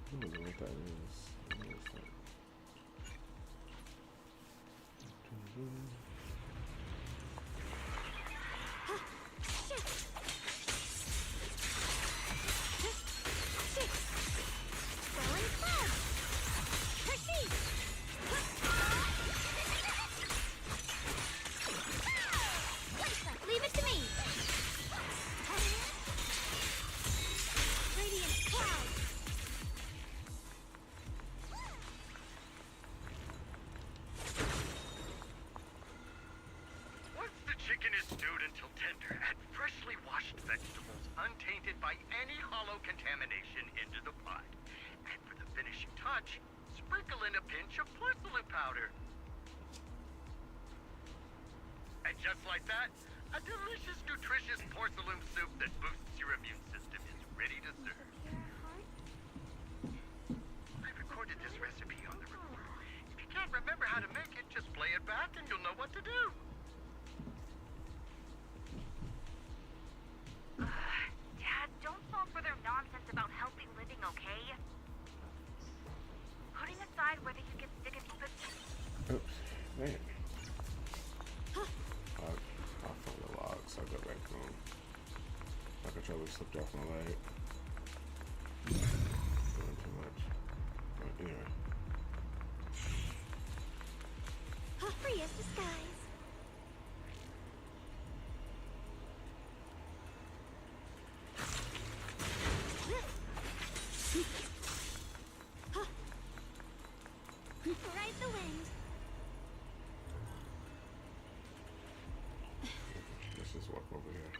I don't know what that is. What is that? Rolling cloud. Proceed. Leave it to me. Radiant cloud. Once the chicken is stewed until tender, add freshly washed vegetables untainted by any hollow contamination into the pot. And for the finishing touch, sprinkle in a pinch of porcelain powder. And just like that, a delicious, nutritious porcelain soup that boosts your immune system is ready to serve. I recorded this recipe on the recorder. If you can't remember how to make it, just play it back and you'll know what to do. Dad, don't fall for their nonsense about healthy living, okay? Putting aside whether you can stick a deep Oops, man. I'll find the logs. I'll go back home. My controller slipped off my leg. Doing too much. But anyway. Free as the skies. Ride the wind. Let's just walk over here.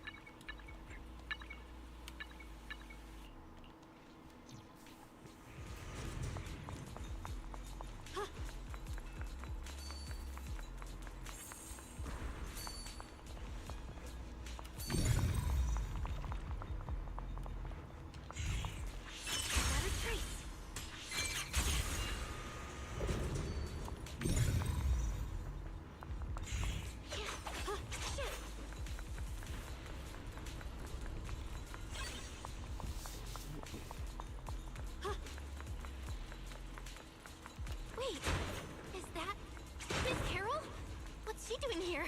Not a trace. Shit. Wait, is that Miss Carol? What's she doing here?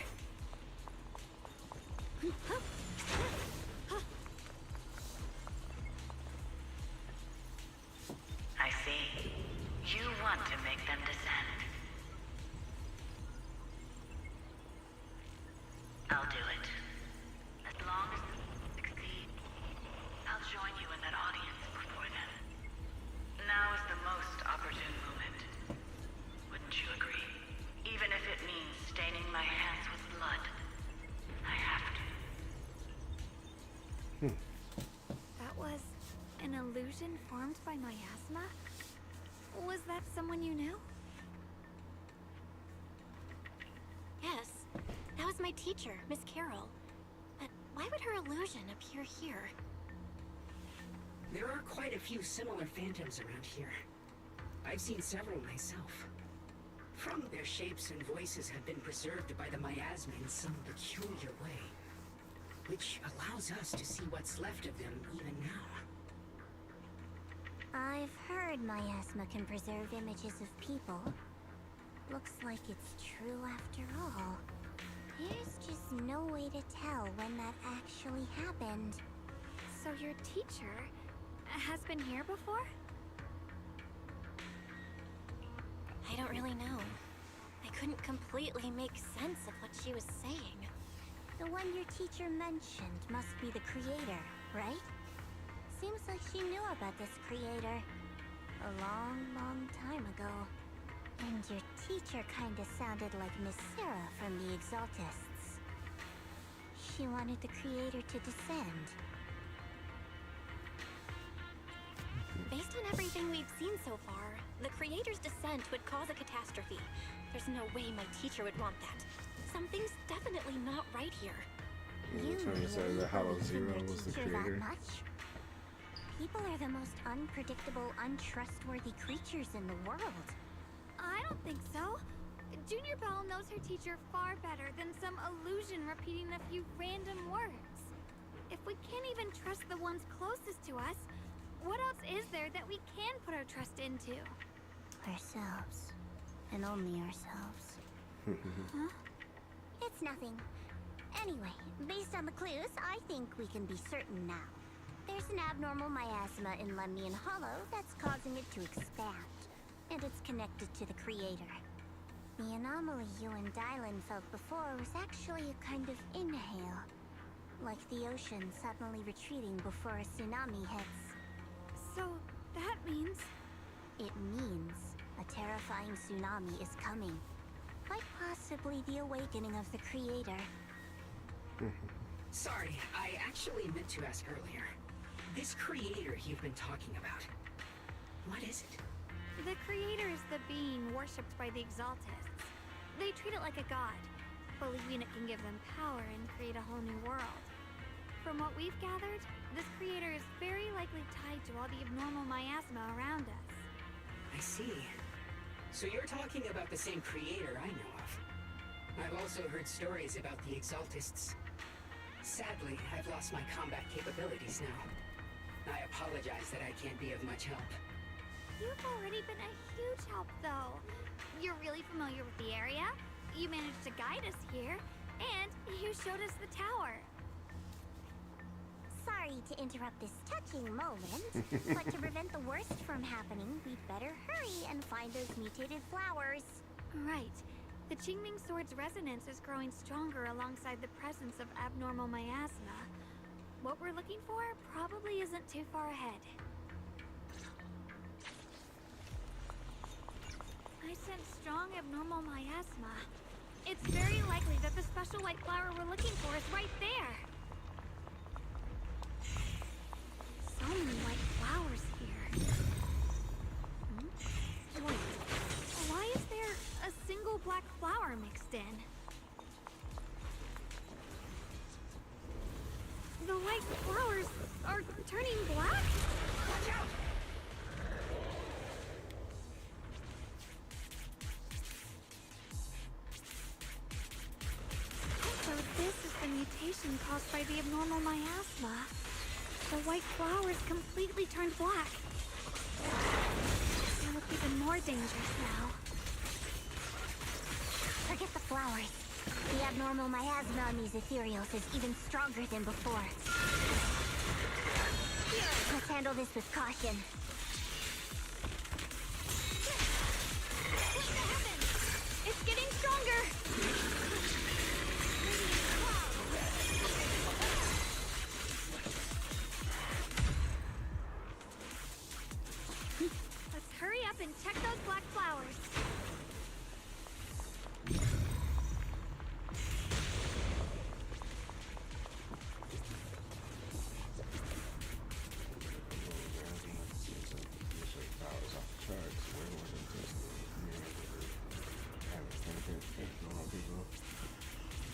I see. You want to make them descend. I'll do it. As long as they succeed, I'll join you in that audience before them. Now is the most opportune moment. Wouldn't you agree? Even if it means staining my hands with blood, I have to. That was an illusion formed by miasma? Was that someone you knew? Yes, that was my teacher, Miss Carol. But why would her illusion appear here? There are quite a few similar phantoms around here. I've seen several myself. From their shapes and voices have been preserved by the miasma in some peculiar way, which allows us to see what's left of them even now. I've heard miasma can preserve images of people. Looks like it's true after all. There's just no way to tell when that actually happened. So your teacher has been here before? I don't really know. I couldn't completely make sense of what she was saying. The one your teacher mentioned must be the creator, right? Seems like she knew about this creator a long, long time ago. And your teacher kinda sounded like Miss Sarah from the Exaltists. She wanted the creator to descend. Based on everything we've seen so far, the creator's descent would cause a catastrophe. There's no way my teacher would want that. Something's definitely not right here. You trying to say really that Hollow believe in Zero your was the teacher that creator? much? People are the most unpredictable, untrustworthy creatures in the world. I don't think so. Junior Belle knows her teacher far better than some illusion repeating a few random words. If we can't even trust the ones closest to us, what else is there that we can put our trust into? Ourselves. And only ourselves. Huh? It's nothing. Anyway, based on the clues, I think we can be certain now. There's an abnormal miasma in Lemnian Hollow that's causing it to expand. And it's connected to the creator. The anomaly you and Dylan felt before was actually a kind of inhale. Like the ocean suddenly retreating before a tsunami hits. So, that means... It means a terrifying tsunami is coming. Quite possibly the awakening of the creator. Sorry, I actually meant to ask earlier. This creator you've been talking about, what is it? The creator is the being worshipped by the Exaltists. They treat it like a god, believing it can give them power and create a whole new world. From what we've gathered, this creator is very likely tied to all the abnormal miasma around us. I see. So you're talking about the same creator I know of. I've also heard stories about the Exaltists. Sadly, I've lost my combat capabilities now. I apologize that I can't be of much help. You've already been a huge help, though. You're really familiar with the area, you managed to guide us here, and you showed us the tower. Sorry to interrupt this touching moment, but to prevent the worst from happening, we'd better hurry and find those mutated flowers. Right. The Qingming Sword's resonance is growing stronger alongside the presence of abnormal miasma. What we're looking for probably isn't too far ahead. I sense strong abnormal miasma. It's very likely that the special white flower we're looking for is right there. So many white flowers here. Wait, why is there a single black flower mixed in? The white flowers are turning black? Watch out! So this is the mutation caused by the abnormal miasma. The white flowers completely turned black. They look even more dangerous now. Forget the flowers. The abnormal miasma on these ethereals is even stronger than before. Let's handle this with caution. What happened? It's getting stronger! Let's hurry up and check those black flowers.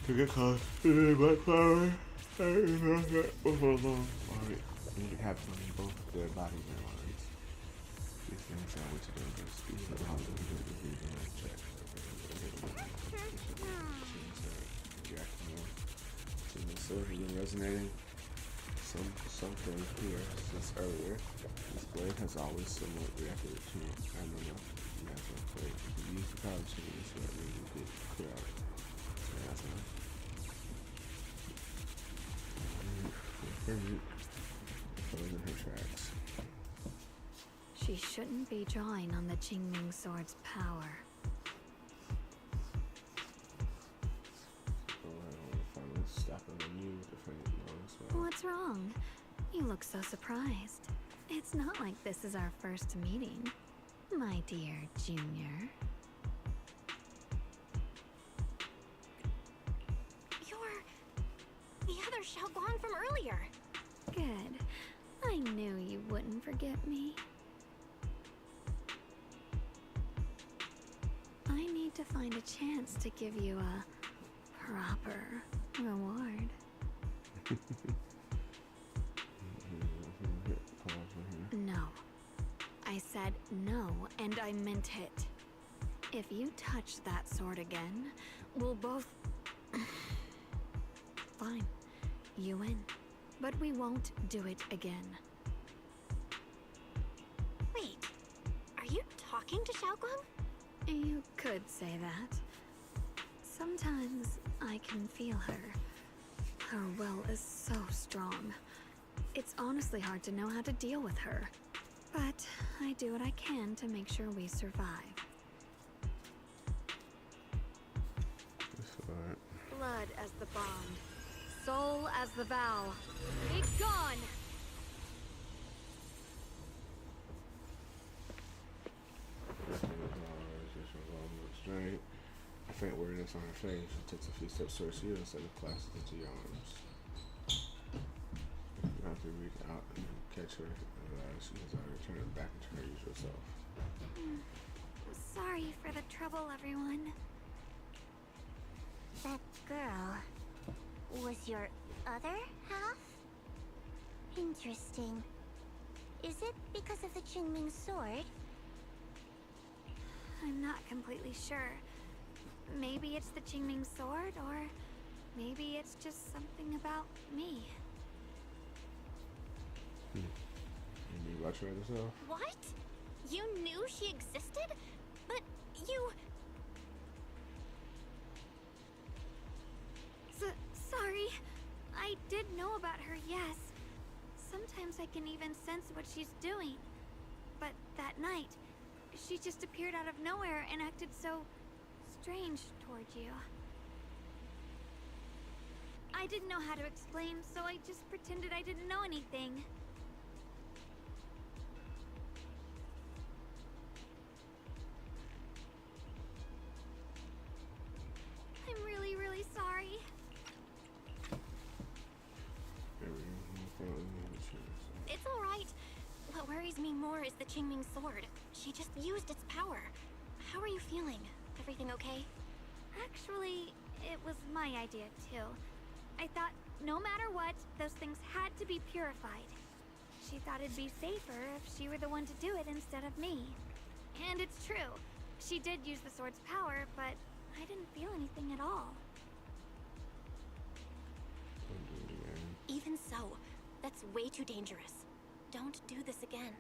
To get close to the black flower, before long. Alright, you need to have some in both their body neurons. things I want to do is speed the holiday with the video and check. Reacting more to the story and resonating. Something here since earlier. This blade has always somewhat reacted to me. I don't know. You have to play. If you use the power chain, so that means you get clear out. So that's nice. Closing her tracks. She shouldn't be drawing on the Qingming Sword's power. Finally stopping the new different noise. What's wrong? You look so surprised. It's not like this is our first meeting, my dear Junior. You're the other Xiaoguang from earlier. Good. I knew you wouldn't forget me. I need to find a chance to give you a proper reward. No. I said no, and I meant it. If you touch that sword again, we'll both... Fine. You win. But we won't do it again. Wait, are you talking to Xiaoguang? You could say that. Sometimes I can feel her. Her will is so strong. It's honestly hard to know how to deal with her. But I do what I can to make sure we survive. Blood as the bond. Soul as the vow. Be gone! Straight. A faint weariness on her face. She takes a few steps towards you instead of clasps into your arms. You have to reach out and catch her. She has already turned her back into her usual self. Sorry for the trouble, everyone. That girl was your other half? Interesting. Is it because of the Qingming sword? I'm not completely sure. Maybe it's the Qingming sword, or maybe it's just something about me. You watch her yourself? What? You knew she existed? But you... Sorry. I did know about her, yes. Sometimes I can even sense what she's doing. But that night, she just appeared out of nowhere and acted so strange toward you. I didn't know how to explain, so I just pretended I didn't know anything. I'm really, really sorry. It's alright. What worries me more is the Qingming sword. She just used its power. How are you feeling? Everything okay? Actually, it was my idea too. I thought no matter what, those things had to be purified. She thought it'd be safer if she were the one to do it instead of me. And it's true. She did use the sword's power, but I didn't feel anything at all. Even so, that's way too dangerous. Don't do this again.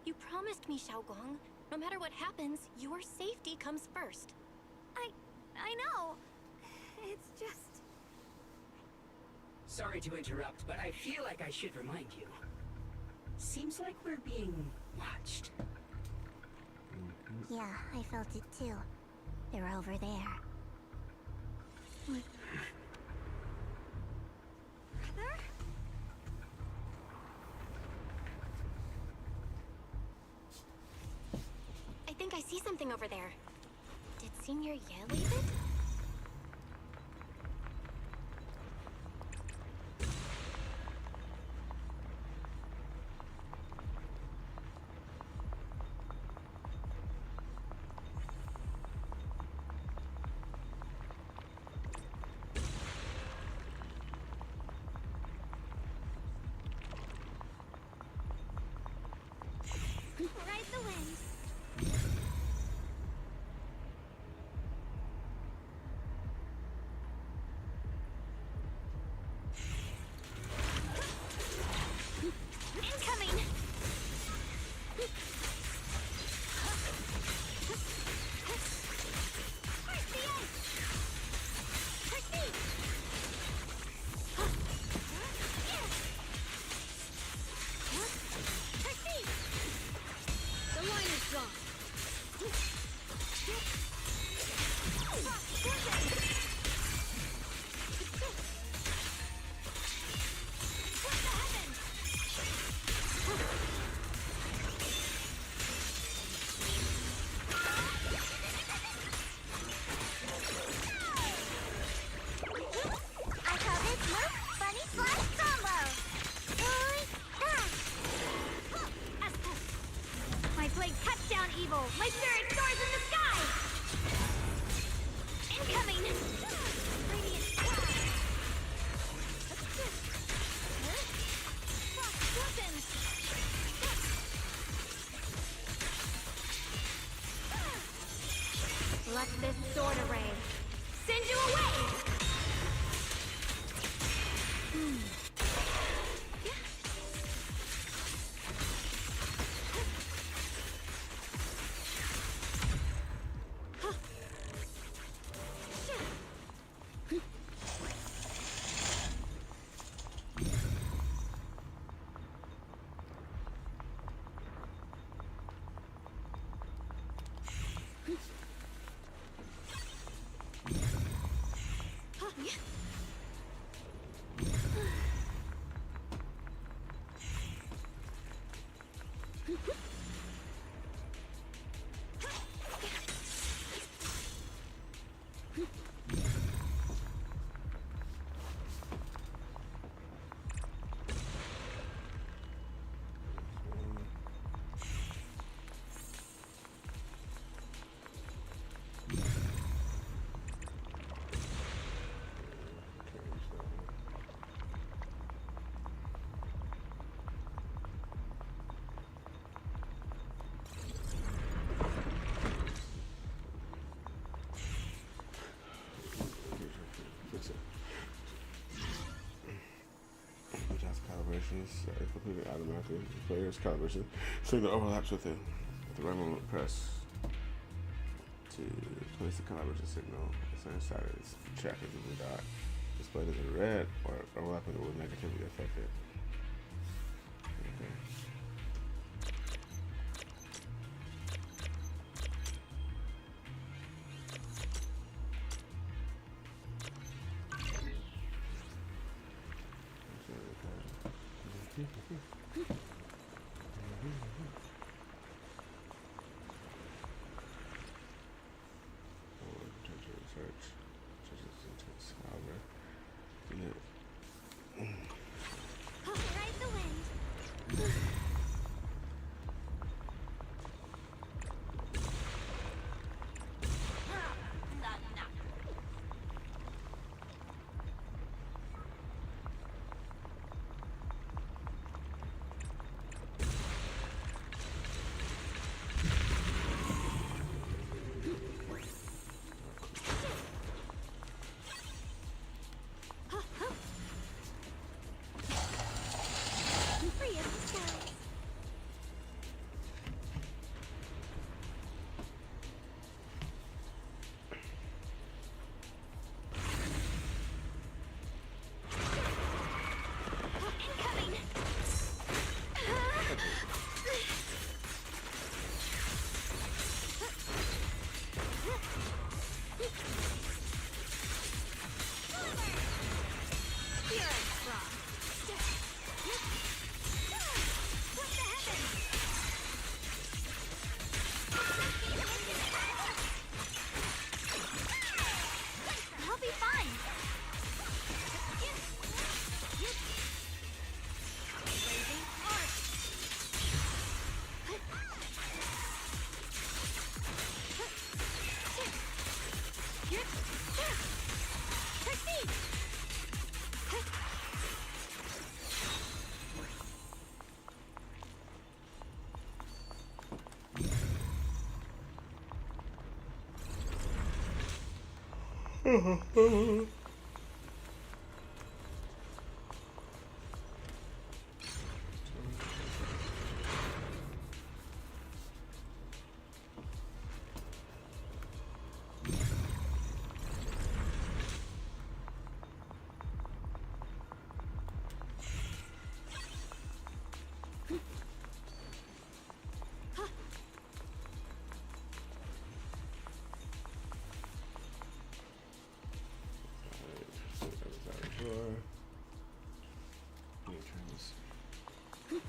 You promised me, Xiaoguang. No matter what happens, your safety comes first. I know. It's just... Sorry to interrupt, but I feel like I should remind you. Seems like we're being watched. Yeah, I felt it too. They're over there. Brother? I think I see something over there. Did Senior Ye leave it? ride the wind. Incoming! The line is drawn. I call this move Bunny Flash Combo. Ooh, ah. My blade cuts down evil. My spirit soars in the sky. Incoming! Radiant sky. Frost weapons. Let this sword array send you away! Completely automatically. The player's calibration. So the overlaps with it. At the right moment, press to place the calibration signal. The same status check as a blue dot. Displayed as a red or overlapping will negatively affect it. Okay.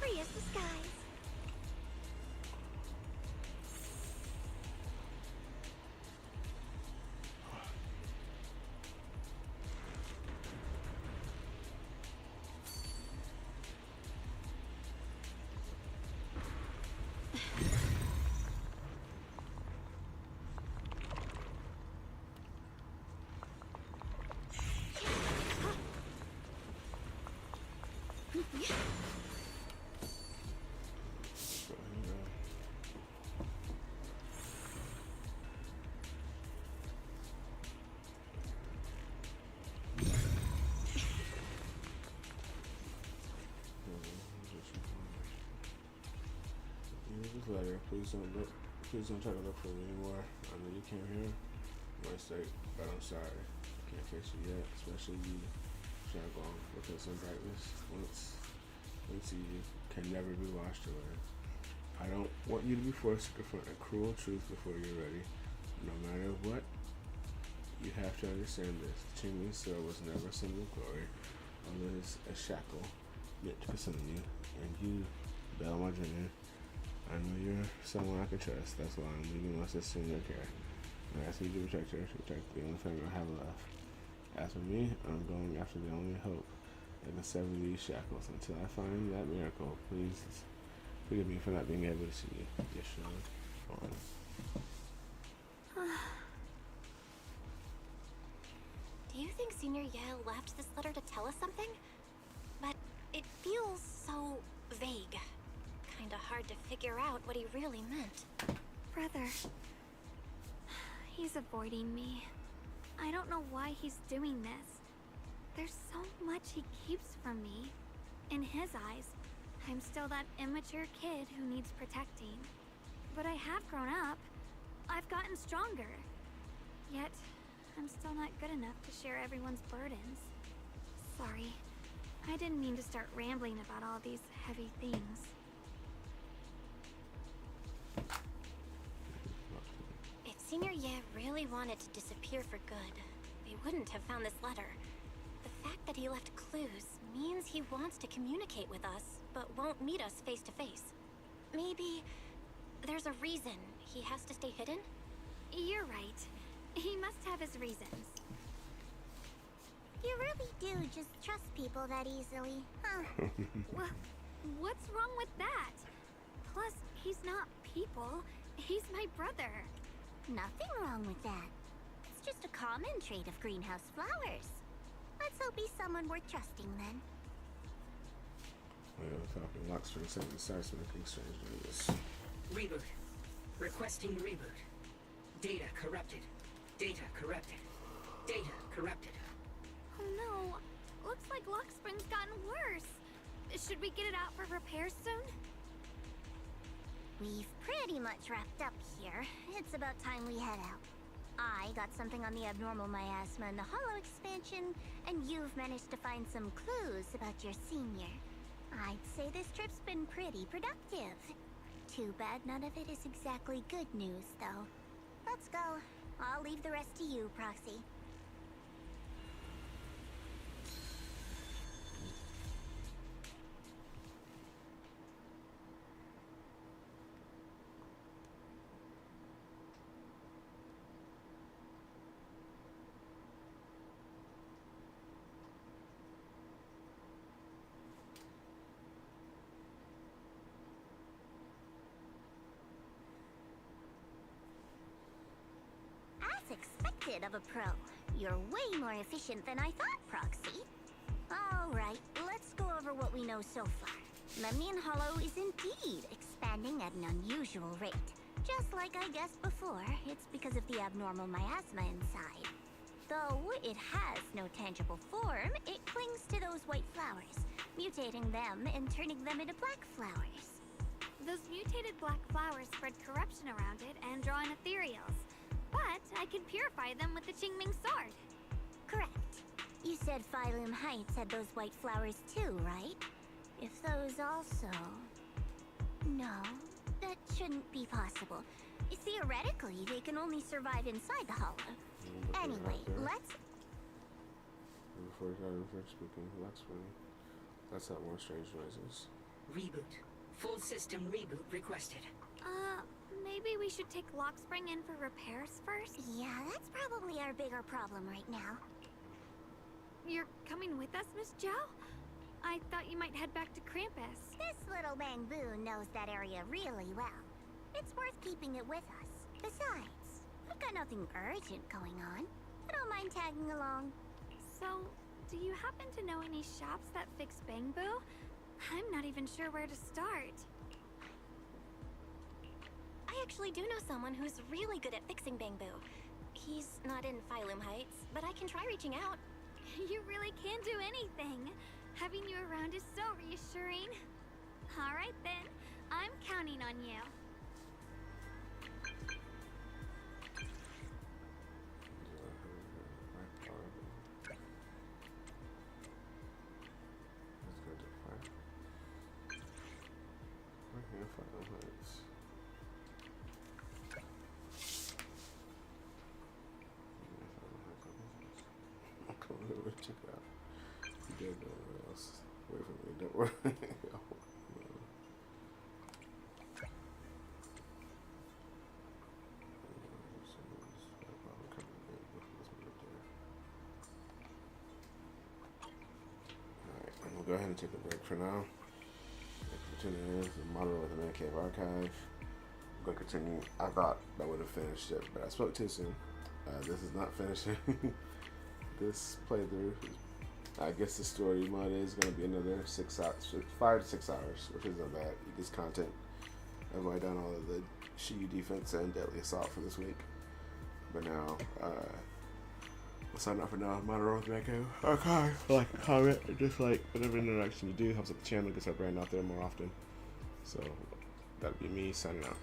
Free as the skies. This letter. Please don't try to look for me anymore. I know you came here. My mistake, but I'm sorry. Can't fix you yet, especially you, Shagon, because some brightness once you can never be washed away. I don't want you to be forced to confront a cruel truth before you're ready. No matter what, you have to understand this. Qingming's sword was never a symbol of glory, although it's a shackle meant to consume you. And you, Belmont Jr., I know you're someone I can trust. That's why I'm leaving my sister in your care. I ask you to protect her, to protect the only family I have left. As for me, I'm going after the only hope that can sever these shackles. Until I find that miracle, please forgive me for not being able to see you. Yes, Sean. Do you think Senior Yale left this letter to tell us something? But it feels so vague. Kinda hard to figure out what he really meant. Brother. He's avoiding me. I don't know why he's doing this. There's so much he keeps from me. In his eyes, I'm still that immature kid who needs protecting. But I have grown up. I've gotten stronger. Yet, I'm still not good enough to share everyone's burdens. Sorry. I didn't mean to start rambling about all these heavy things. If Senior Ye really wanted to disappear for good, they wouldn't have found this letter. The fact that he left clues means he wants to communicate with us, but won't meet us face to face. Maybe there's a reason he has to stay hidden? You're right. He must have his reasons. You really do just trust people that easily, huh? What's wrong with that? Plus, he's not people. He's my brother. Nothing wrong with that. It's just a common trait of greenhouse flowers. Let's hope he's someone worth trusting then. We are talking Luxford sent the starts making strange news. Reboot. Requesting reboot. Data corrupted. Data corrupted. Data corrupted. Oh no. Looks like Luxspring's gotten worse. Should we get it out for repairs soon? We've pretty much wrapped up here. It's about time we head out. I got something on the abnormal miasma and the hollow expansion, and you've managed to find some clues about your senior. I'd say this trip's been pretty productive. Too bad none of it is exactly good news, though. Let's go. I'll leave the rest to you, Proxy. Expected of a pro. You're way more efficient than I thought, Proxy. Alright, let's go over what we know so far. Lemnian Hollow is indeed expanding at an unusual rate. Just like I guessed before, it's because of the abnormal miasma inside. Though it has no tangible form, it clings to those white flowers, mutating them and turning them into black flowers. Those mutated black flowers spread corruption around it and draw in ethereals. But I can purify them with the Qingming sword. Correct. You said Phylum Heights had those white flowers too, right? If those also... No, that shouldn't be possible. Theoretically, they can only survive inside the hollow. Anyway, let's... Before I start speaking, let's have more strange noises. Reboot. Full system reboot requested. Maybe we should take Lockspring in for repairs first? Yeah, that's probably our bigger problem right now. You're coming with us, Miss Zhao? I thought you might head back to Krampus. This little Bangbu knows that area really well. It's worth keeping it with us. Besides, we've got nothing urgent going on. I don't mind tagging along. So, do you happen to know any shops that fix Bangbu? I'm not even sure where to start. I actually do know someone who's really good at fixing Bangbu. He's not in Phylum Heights, but I can try reaching out. You really can do anything. Having you around is so reassuring. All right then, I'm counting on you. Check it out. You did nowhere else. Wait for me, don't worry. Alright, I'm gonna go ahead and take a break for now. Continue the model with the Man Cave Archive. I'm gonna continue. I thought that would have finished it, but I spoke too soon. This is not finishing. This playthrough, I guess the story mode is going to be another 6 hours, 5 to 6 hours, which isn't bad. This content, I've already done all of the Shiyu defense and deadly assault for this week. But now, we'll sign up for now. Modern with Mako. Okay. Like, comment, and just like whatever interaction you do helps out the channel, gets our brand out there more often. So that'll be me signing out.